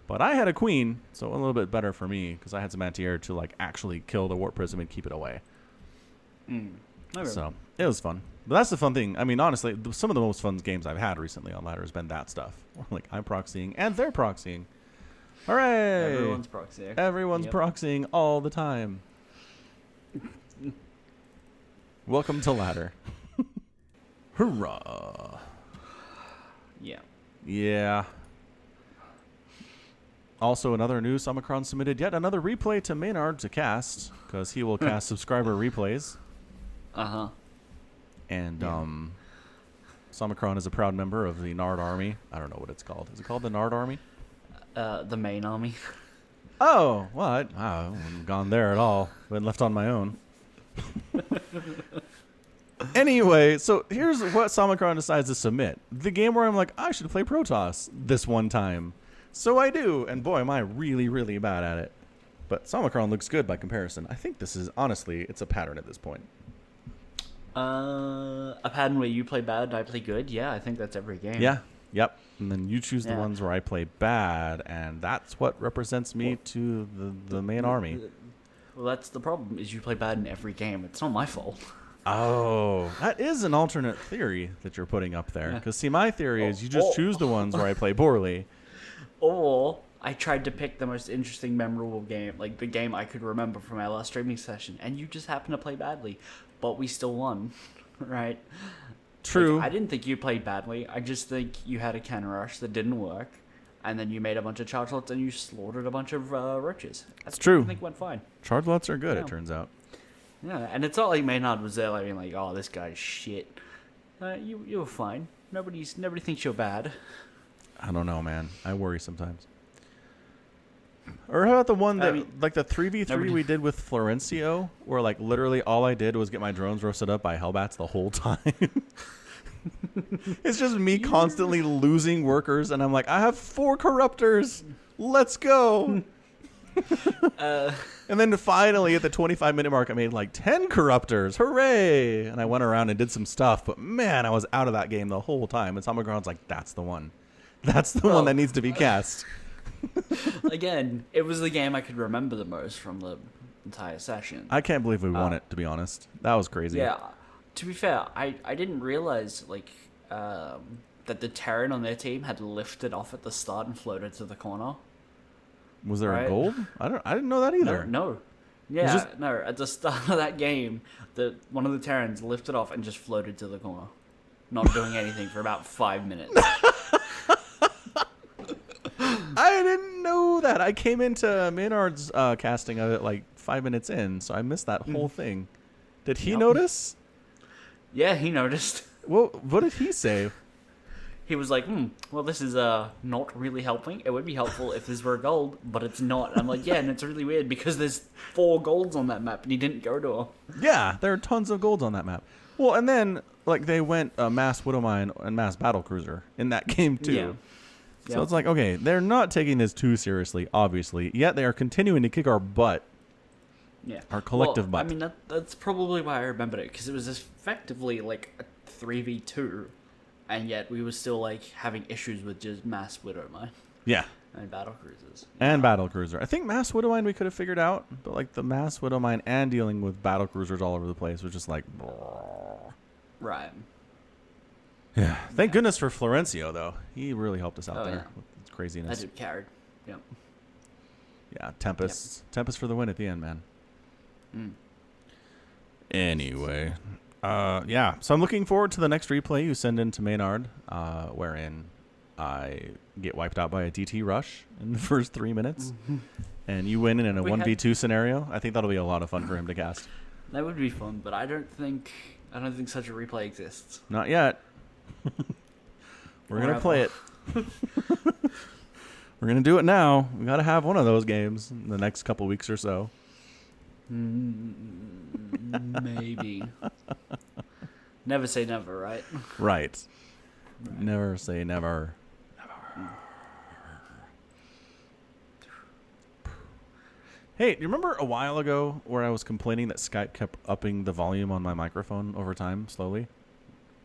But I had a Queen, so a little bit better for me because I had some anti-air to like actually kill the Warp Prism and keep it away. So it was fun. But that's the fun thing. I mean, honestly, some of the most fun games I've had recently on ladder has been that stuff. Like I'm proxying and they're proxying. Hooray! Everyone's proxying. Everyone's proxying all the time. Welcome to ladder. Hurrah! Yeah. Yeah. Also, another news, Omicron submitted yet another replay to Maynard to cast, because he will cast subscriber replays. Uh-huh. And, Omicron is a proud member of the Nard Army. I don't know what it's called. Is it called the Nard Army? The main army. Oh, well, I haven't gone there at all. Been left on my own. Anyway, so here's what Omicron decides to submit. The game where I'm like, I should play Protoss this one time. So I do, and boy, am I really, really bad at it. But Omicron looks good by comparison. I think this is, honestly, it's a pattern at this point. A pattern where you play bad and I play good? Yeah, I think that's every game. Yeah, yep. And then you choose the ones where I play bad, and that's what represents me to the main army. Well, that's the problem, is you play bad in every game. It's not my fault. Oh, that is an alternate theory that you're putting up there. Because, see, my theory is you just choose the ones where I play poorly. Or I tried to pick the most interesting, memorable game, like the game I could remember from our last streaming session, and you just happened to play badly, but we still won, right? True. Like, I didn't think you played badly. I just think you had a cannon rush that didn't work, and then you made a bunch of charge lots and you slaughtered a bunch of roaches. That's true. I think went fine. Charge lots are good, it turns out. Yeah, and it's not like Maynard was there like being like, oh, this guy's shit. You were fine. Nobody thinks you're bad. I don't know, man. I worry sometimes. Or how about the one that, like the 3v3 we did with Florencio, where like literally all I did was get my drones roasted up by Hellbats the whole time. It's just me constantly losing workers, and I'm like, I have 4 corruptors. Let's go. And then finally at the 25-minute mark, I made like 10 corruptors. Hooray! And I went around and did some stuff, but man, I was out of that game the whole time. And Omicron's like, that's the one. That's the one that needs to be cast. Again, it was the game I could remember the most from the entire session. I can't believe we won it, to be honest. That was crazy. Yeah. To be fair, I didn't realize like that the Terran on their team had lifted off at the start and floated to the corner. Was there a gold? I didn't know that either. No. Yeah, no. At the start of that game, one of the Terrans lifted off and just floated to the corner, not doing anything for about 5 minutes. I didn't know that. I came into Maynard's casting of it like 5 minutes in, so I missed that whole thing. Did he notice? Yeah, he noticed. Well, what did he say? He was like, well, this is not really helping. It would be helpful if this were a gold, but it's not. And I'm like, yeah, and it's really weird because there's 4 golds on that map, and he didn't go to her. Yeah, there are tons of golds on that map. Well, and then like they went Mass Widowmine and Mass Battlecruiser in that game too. Yeah. So it's like, okay, they're not taking this too seriously, obviously, yet they are continuing to kick our butt. Yeah. Our collective butt. I mean, that's probably why I remembered it, because it was effectively like a 3v2, and yet we were still like having issues with just Mass Widowmine. Yeah. And Battlecruisers. And Battlecruiser. I think Mass Widowmine we could have figured out, but like the Mass Widowmine and dealing with Battlecruisers all over the place was just like... Right. Yeah. Thank goodness for Florencio, though. He really helped us out there with his craziness. That dude carried. Yep. Yeah, Tempest. Yep. Tempest for the win at the end, man. Anyway. Yeah, so I'm looking forward to the next replay you send in to Maynard, wherein I get wiped out by a DT rush in the first 3 minutes, and you win in a 1v2 scenario. I think that'll be a lot of fun for him to cast. That would be fun, but I don't think such a replay exists. Not yet. We're going to play it. We're going to do it now. We got to have one of those games in the next couple weeks or so. Maybe. Never say never, right? Right. Never say never. Hey, do you remember a while ago where I was complaining that Skype kept upping the volume on my microphone over time, slowly?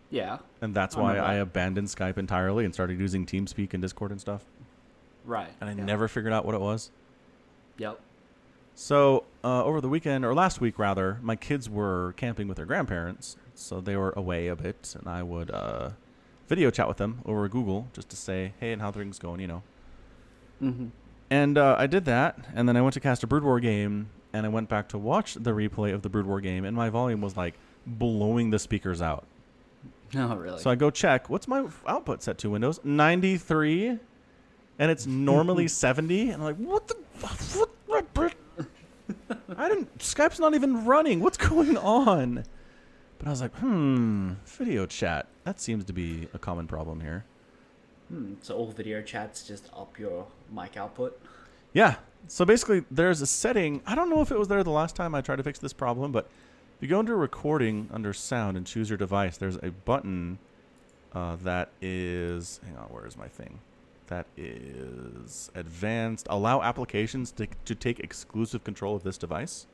Yeah. And that's why I abandoned Skype entirely and started using TeamSpeak and Discord and stuff. Right. And I never figured out what it was. Yep. So, over the weekend, or last week rather, my kids were camping with their grandparents. So they were away a bit, and I would video chat with them over Google just to say, hey, and how things going, you know. Mm-hmm. And I did that, and then I went to cast a Brood War game, and I went back to watch the replay of the Brood War game, and my volume was like blowing the speakers out. Oh, really? So I go check, what's my output set to, Windows? 93, and it's normally 70, and I'm like, what? Skype's not even running. What's going on? But I was like, video chat. That seems to be a common problem here. So all video chats just up your mic output? Yeah. So basically, there's a setting. I don't know if it was there the last time I tried to fix this problem, but if you go into recording under sound and choose your device, there's a button that is, hang on, where is my thing? That is advanced. Allow applications to take exclusive control of this device.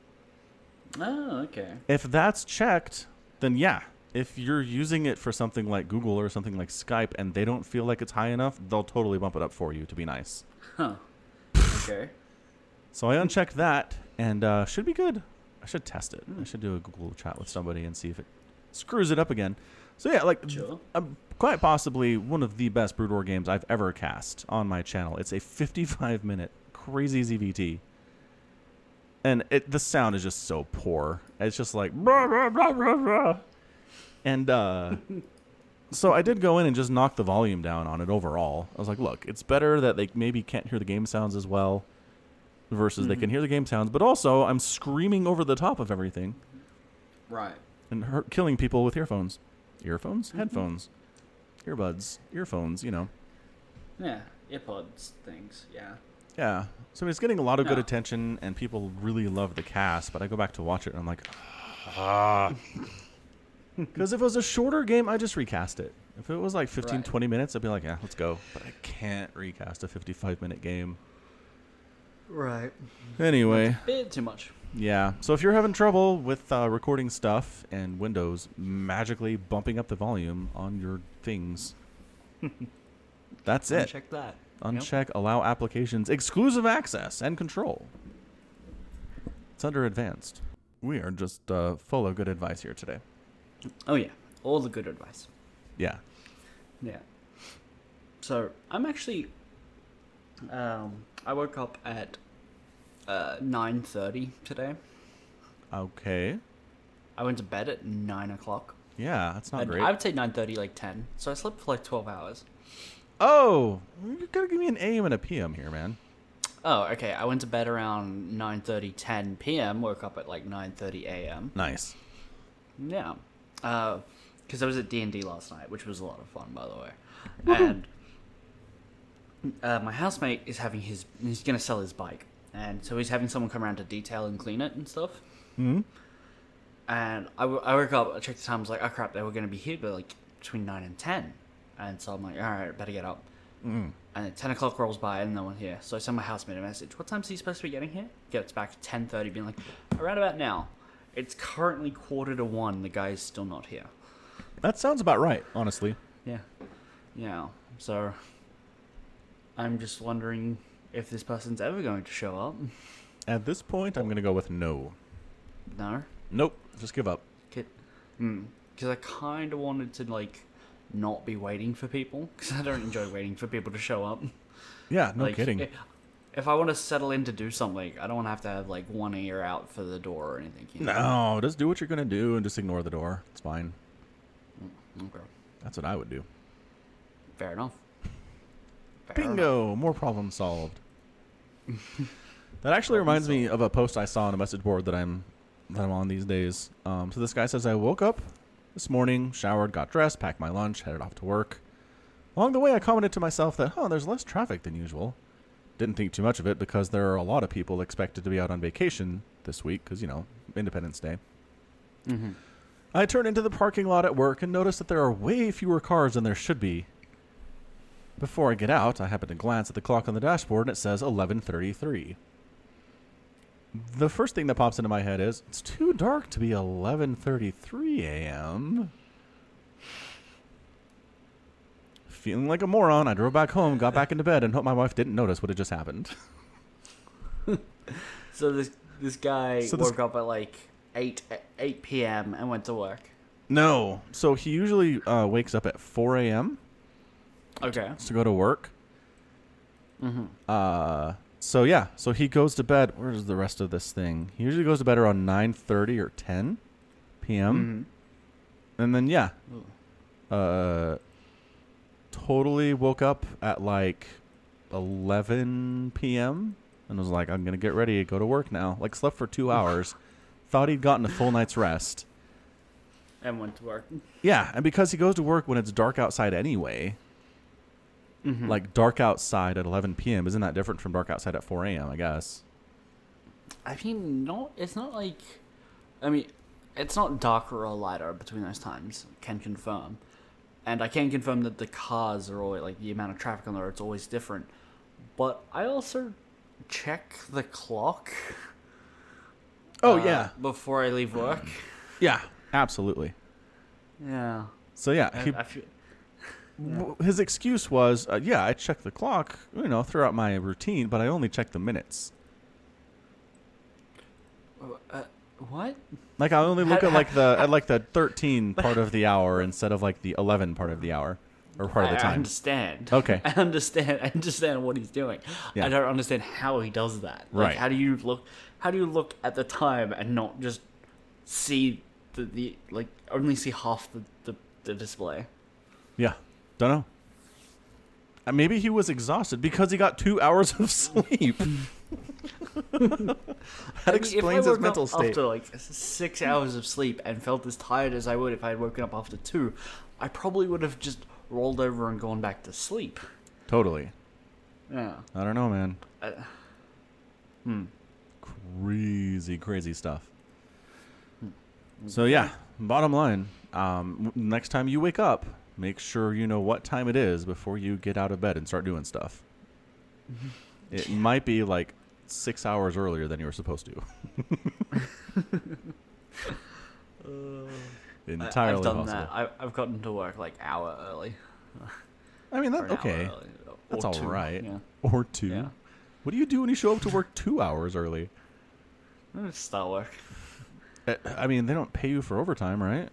Oh, okay. If that's checked, then yeah. If you're using it for something like Google or something like Skype and they don't feel like it's high enough, they'll totally bump it up for you to be nice. Huh. Okay. So I unchecked that and should be good. I should test it. I should do a Google chat with somebody and see if it screws it up again. So yeah, like Sure. quite possibly one of the best Brood War games I've ever cast on my channel. It's a 55-minute crazy ZVT. And the sound is just so poor. It's just like rah, rah, rah, rah, rah. And so I did go in and just knock the volume down on it overall. I was like, look, it's better that they maybe can't hear the game sounds as well versus they can hear the game sounds, but also I'm screaming over the top of everything. Right. And killing people with earphones. Earphones? Headphones. Earbuds. Earphones, you know. Yeah. Earpods things. Yeah. Yeah. So it's getting a lot of good attention and people really love the cast, but I go back to watch it and I'm like, because if it was a shorter game, I just recast it. If it was like 15, 20 minutes, I'd be like, yeah, let's go. But I can't recast a 55-minute game. Right. Anyway. A bit too much. Yeah. So if you're having trouble with recording stuff and Windows magically bumping up the volume on your things, that's it. Uncheck that. Uncheck allow applications exclusive access and control. It's under advanced. We are just full of good advice here today. Oh, yeah. All the good advice. Yeah. Yeah. So, I'm actually... I woke up at 9:30 today. Okay. I went to bed at 9 o'clock. Yeah, that's not great. I would say 9:30, like 10. So I slept for like 12 hours. Oh, you gotta give me an AM and a PM here, man. Oh, okay. I went to bed around 9:30, 10 p.m. Woke up at like 9:30 a.m. Nice. Yeah. Because I was at D&D last night, which was a lot of fun, by the way. Woo-hoo. And my housemate is he's going to sell his bike. And so he's having someone come around to detail and clean it and stuff. Mm-hmm. And I woke up, I checked the time, I was like, oh crap, they were going to be here, but like between 9 and 10. And so I'm like, all right, better get up. And then 10 o'clock rolls by and no one here. So I send my housemate a message. What time's he supposed to be getting here? Gets back at 10:30, being like, around about now. It's currently 1:45. The guy's still not here. That sounds about right, honestly. Yeah. Yeah. So I'm just wondering if this person's ever going to show up. At this point, I'm going to go with no. No? Nope. Just give up. Because I kind of wanted to, like, not be waiting for people. Because I don't enjoy waiting for people to show up. Yeah, no like, kidding. If I want to settle in to do something, I don't want to have to have, like, one ear out for the door or anything. You know? No, just do what you're going to do and just ignore the door. It's fine. Okay. That's what I would do. Fair enough. Bingo! More problem solved. That actually reminds me of a post I saw on a message board that I'm on these days. So this guy says, I woke up this morning, showered, got dressed, packed my lunch, headed off to work. Along the way, I commented to myself that, there's less traffic than usual. Didn't think too much of it because there are a lot of people expected to be out on vacation this week because, Independence Day. Mm-hmm. I turned into the parking lot at work and noticed that there are way fewer cars than there should be. Before I get out, I happen to glance at the clock on the dashboard and it says 11:33. the first thing that pops into my head is it's too dark to be 11:33 a.m. Feeling like a moron, I drove back home, got back into bed, and hope my wife didn't notice what had just happened. So this guy woke up at like 8 p.m. and went to work. No. So he usually wakes up at 4 a.m. Okay. to go to work. Mm-hmm. So yeah. So he goes to bed. Where's the rest of this thing? He usually goes to bed around 9:30 or 10 p.m. And then yeah. Totally woke up at like 11 p.m. and was like, I'm going to get ready to go to work now. Like slept for 2 hours. Thought he'd gotten a full night's rest. And went to work. Yeah, and because he goes to work when it's dark outside anyway, like dark outside at 11 p.m. isn't that different from dark outside at 4 a.m., I guess. I mean, no, it's not like... I mean, it's not darker or lighter between those times. Can confirm. And I can confirm that the cars are always, like, the amount of traffic on the road is always different. But I also check the clock. Oh, yeah. Before I leave work. Yeah, absolutely. Yeah. So, yeah, I feel... his excuse was, yeah, I check the clock, throughout my routine, but I only check the minutes. What? Like, I only look at the 13 part of the hour instead of, like, the 11 part of the hour. Or part of the time. I understand. Okay. I understand what he's doing. Yeah. I don't understand how he does that. Like, Right. How do you look at the time and not just see the like only see half the display? Yeah. Don't know. Maybe he was exhausted because he got 2 hours of sleep. That explains his mental state. After like 6 hours of sleep and felt as tired as I would if I had woken up after 2, I probably would have just rolled over and gone back to sleep. Totally. Yeah. I don't know, man. Crazy stuff. So yeah, bottom line, next time you wake up, make sure you know what time it is before you get out of bed and start doing stuff. It might be like 6 hours earlier than you were supposed to. Entirely I've done possible. that. I've gotten to work like hour early. I mean, Or that's an okay. hour early, That's or all 2, right. Yeah. Or 2. Yeah. What do you do when you show up to work 2 hours early? Start work. I mean, they don't pay you for overtime, right?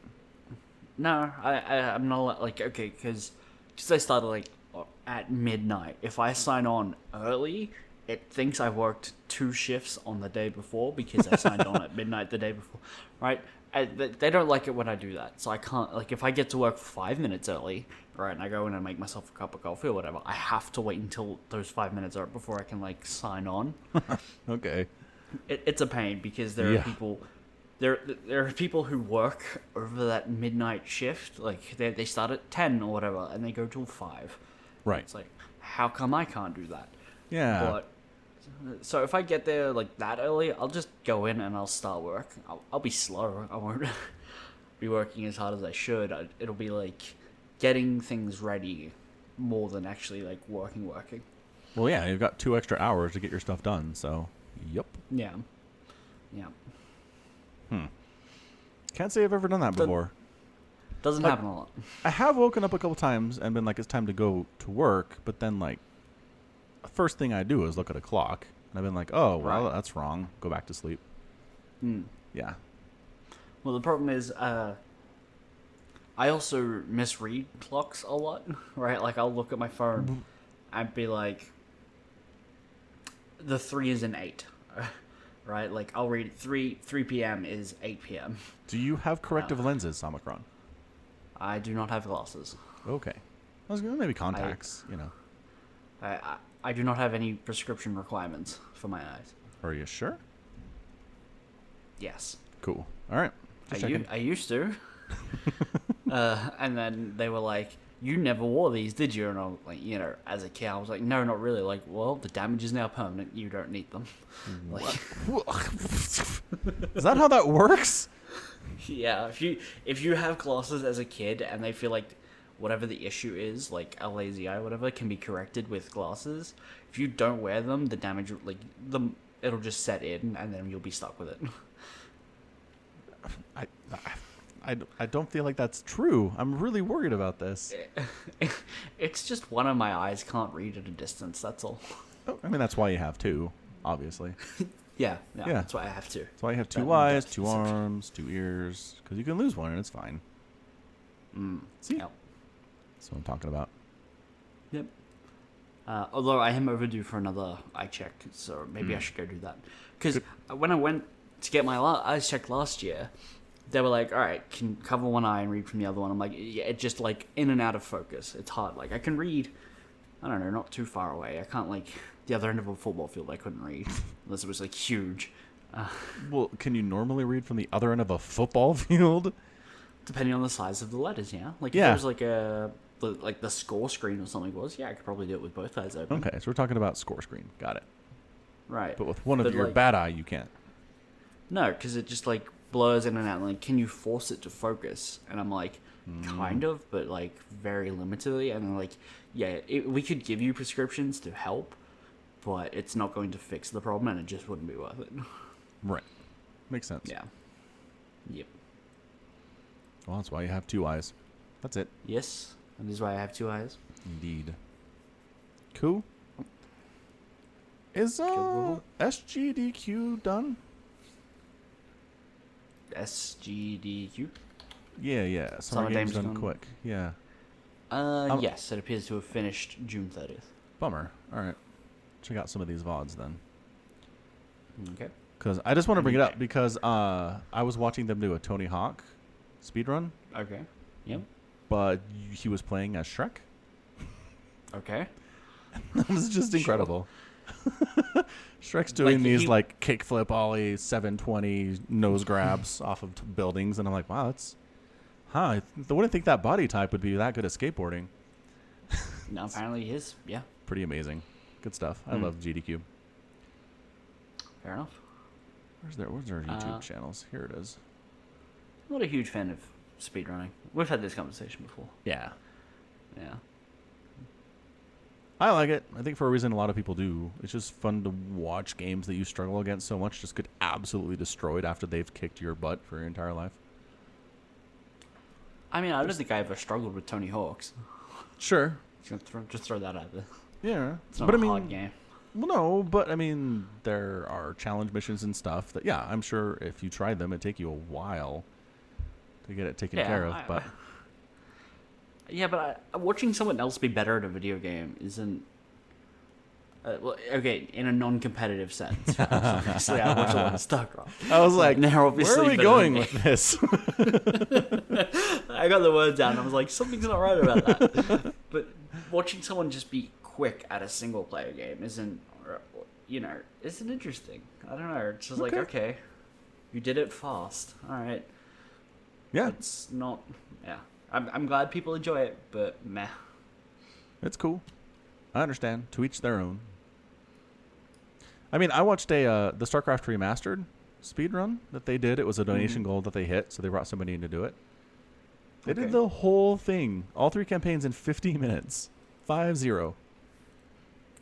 No, I'm not like okay because I started like at midnight. If I sign on early, it thinks I worked 2 shifts on the day before because I signed on at midnight the day before, right? They don't like it when I do that, so I can't. Like if I get to work 5 minutes early, right, and I go in and make myself a cup of coffee or whatever, I have to wait until those 5 minutes are up before I can like sign on. Okay. It's a pain because there are people. There are people who work over that midnight shift. Like they start at 10 or whatever, and they go till 5. Right. It's like, how come I can't do that? Yeah. But so if I get there like that early, I'll just go in and I'll start work. I'll be slow. I won't be working as hard as I should. It'll be like getting things ready more than actually like working. Well, yeah, you've got 2 extra hours to get your stuff done, so yep. Yeah. Can't say I've ever done that before. Doesn't happen a lot. I have woken up a couple times and been like, it's time to go to work, but then like, the first thing I do is look at a clock, and I've been like, oh, well, that's wrong. Go back to sleep. Yeah. Well, the problem is, I also misread clocks a lot, right? Like, I'll look at my phone and be like, the 3 is an 8, right? Like, I'll read 3 p.m. is 8 p.m. Do you have corrective lenses, Samacron? I do not have glasses. Okay. I was going to maybe contacts, I do not have any prescription requirements for my eyes. Are you sure? Yes. Cool. All right. I used to. And then they were like, you never wore these, did you? And I was like, as a kid, I was like, no, not really. Like, well, the damage is now permanent. You don't need them. Like, Is that how that works? yeah, if you have glasses as a kid and they feel like whatever the issue is, like a lazy eye or whatever, can be corrected with glasses. If you don't wear them, the damage, it'll just set in, and then you'll be stuck with it. I don't feel like that's true. I'm really worried about this. It's just one of my eyes can't read at a distance. That's all. Oh, I mean, that's why you have two, obviously. Yeah. Yeah. That's why I have to. That's why you have two That eyes, in-depth two perception. arms, two ears, because you can lose one and it's fine. See? Yep. That's what I'm talking about. Yep. Although I am overdue for another eye check, so maybe I should go do that. Because when I went to get my eyes checked last year, they were like, all right, can cover one eye and read from the other one. I'm like, yeah, it just like in and out of focus. It's hard. Like I can read, I don't know, not too far away. I can't like the other end of a football field I couldn't read unless it was like huge. Well, can you normally read from the other end of a football field? Depending on the size of the letters, yeah. Like if Yeah. there was like the score screen or something was, yeah, I could probably do it with both eyes open. Okay, so we're talking about score screen. Got it. Right. But with one of But, your like- bad eye, you can't. No, because it just like blurs in and out. Like, can you force it to focus? And I'm like, kind of, but like very limitedly. And like, yeah, we could give you prescriptions to help, but it's not going to fix the problem, and it just wouldn't be worth it. Right. Makes sense. Yeah. Yep. Well, that's why you have two eyes. That's it. Yes, and this is why I have two eyes. Indeed. Cool. Is Cool. SGDQ done? SGDQ. Yeah. Summer Games done quick. Yeah. Yes, it appears to have finished June 30th. Bummer. All right. Check out some of these VODs then. Okay. Because I just want to bring it up because I was watching them do a Tony Hawk speedrun, Okay. Yep. but he was playing as Shrek. Okay. That was just incredible. Shrek's doing Like, these he- like kickflip ollie 720 nose grabs off of buildings, and I'm like, wow, that's I wouldn't think that body type would be that good at skateboarding. Now apparently he is. Yeah. Pretty amazing. Good stuff. I love GDQ. Fair enough. Where's their YouTube channels? Here it is. I'm not a huge fan of speedrunning. We've had this conversation before. Yeah. Yeah. I like it. I think for a reason a lot of people do. It's just fun to watch games that you struggle against so much just get absolutely destroyed after they've kicked your butt for your entire life. I mean, I don't think I ever struggled with Tony Hawk's. Sure. Just throw that out there. Yeah. It's not but a I mean, hard game. well, no, but I mean, there are challenge missions and stuff that, yeah, I'm sure if you tried them, it'd take you a while to get it taken care of. But Yeah, but watching someone else be better at a video game isn't. Well, okay, in a non-competitive sense. Obviously, I watch a lot of StarCraft. I was like, They're where obviously are we better going than with me. this? I got the words down. And I was like, something's not right about that. But watching someone just be quick at a single-player game isn't interesting. I don't know. It's just like, okay, you did it fast. All right. Yeah, It's not. Yeah, I'm glad people enjoy it, but meh. it's cool. I understand. To each their own. I mean, I watched the StarCraft Remastered speedrun that they did. It was a donation goal that they hit, so they brought somebody in to do it. They Okay. did the whole thing, all 3 campaigns in 50 minutes. 5-0.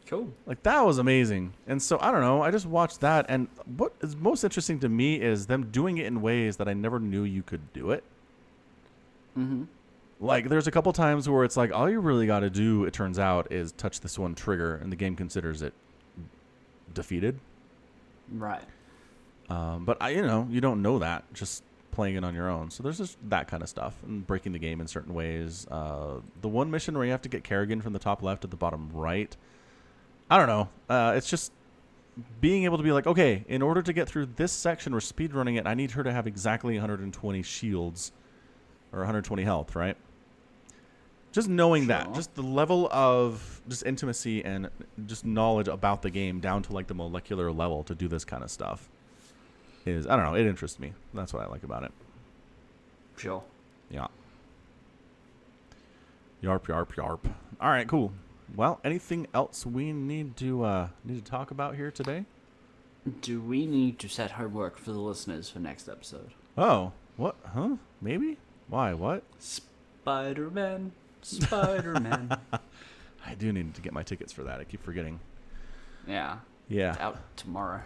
Cool. Like, that was amazing. And so, I don't know, I just watched that, and what is most interesting to me is them doing it in ways that I never knew you could do it. Mm-hmm. Like, there's a couple times where it's like, all you really got to do, it turns out, is touch this one trigger, and the game considers it defeated. Right. But, you don't know that just playing it on your own. So there's just that kind of stuff, and breaking the game in certain ways. The one mission where you have to get Kerrigan from the top left to the bottom right, I don't know. It's just being able to be like, okay, in order to get through this section, we're speedrunning it, I need her to have exactly 120 shields or 120 health, right? Just knowing that, Sure. just the level of just intimacy and just knowledge about the game down to like the molecular level to do this kind of stuff is, I don't know, it interests me. That's what I like about it. Sure. Yeah. Yarp, yarp, yarp. All right, cool. Well, anything else we need to talk about here today? Do we need to set homework for the listeners for next episode? Oh, what? Huh? Maybe? Why? What? Spider-Man. Spider-Man. I do need to get my tickets for that. I keep forgetting. Yeah. Yeah. It's out tomorrow.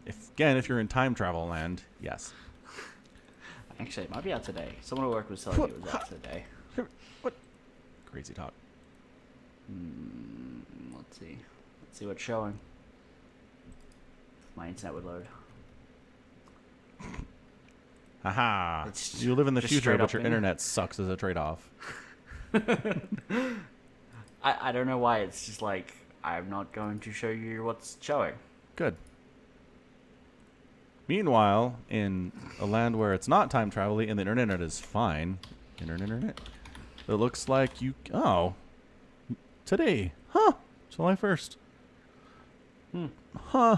If you're in time travel land, yes. Actually, it might be out today. Someone at work was telling me it was out today. What? Crazy talk. Let's see. Let's see what's showing. My internet would load. Haha. It's You live in the just future, straight but up your in. internet sucks as a trade-off. I don't know why it's just like, I'm not going to show you what's showing. Good. Meanwhile, in a land where it's not time travel-y and the internet is fine, internet, it looks like you... Oh. Today. Huh. July 1st. Huh.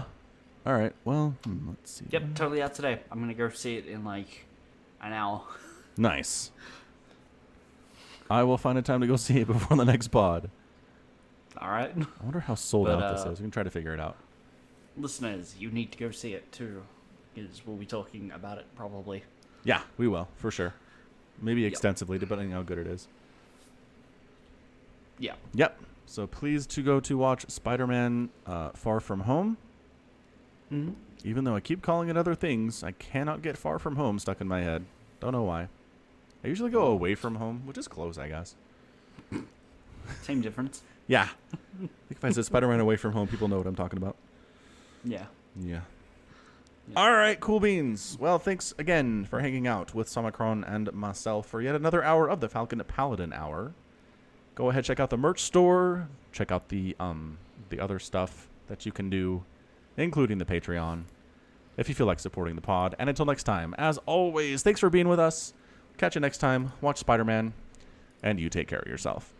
All right. Well, let's see. Yep, totally out today. I'm going to go see it in like an hour. Nice. I will find a time to go see it before the next pod. All right. I wonder how sold But, out this is. We can try to figure it out. Listeners, you need to go see it too. Because we'll be talking about it probably. Yeah, we will, for sure. Maybe extensively, depending on how good it is. Yeah. Yep. So please to go to watch Spider-Man Far From Home. Mm-hmm. Even though I keep calling it other things, I cannot get Far From Home stuck in my head. Don't know why. I usually go Away From Home, which is close, I guess. Same difference. Yeah. I think if I said Spider-Man Away From Home, people know what I'm talking about. Yeah. Yeah. All right, cool beans. Well, thanks again for hanging out with Samacron and myself for yet another hour of the Falcon Paladin Hour. Go ahead, check out the merch store. Check out the other stuff that you can do, including the Patreon, if you feel like supporting the pod. And until next time, as always, thanks for being with us. Catch you next time. Watch Spider-Man, and you take care of yourself.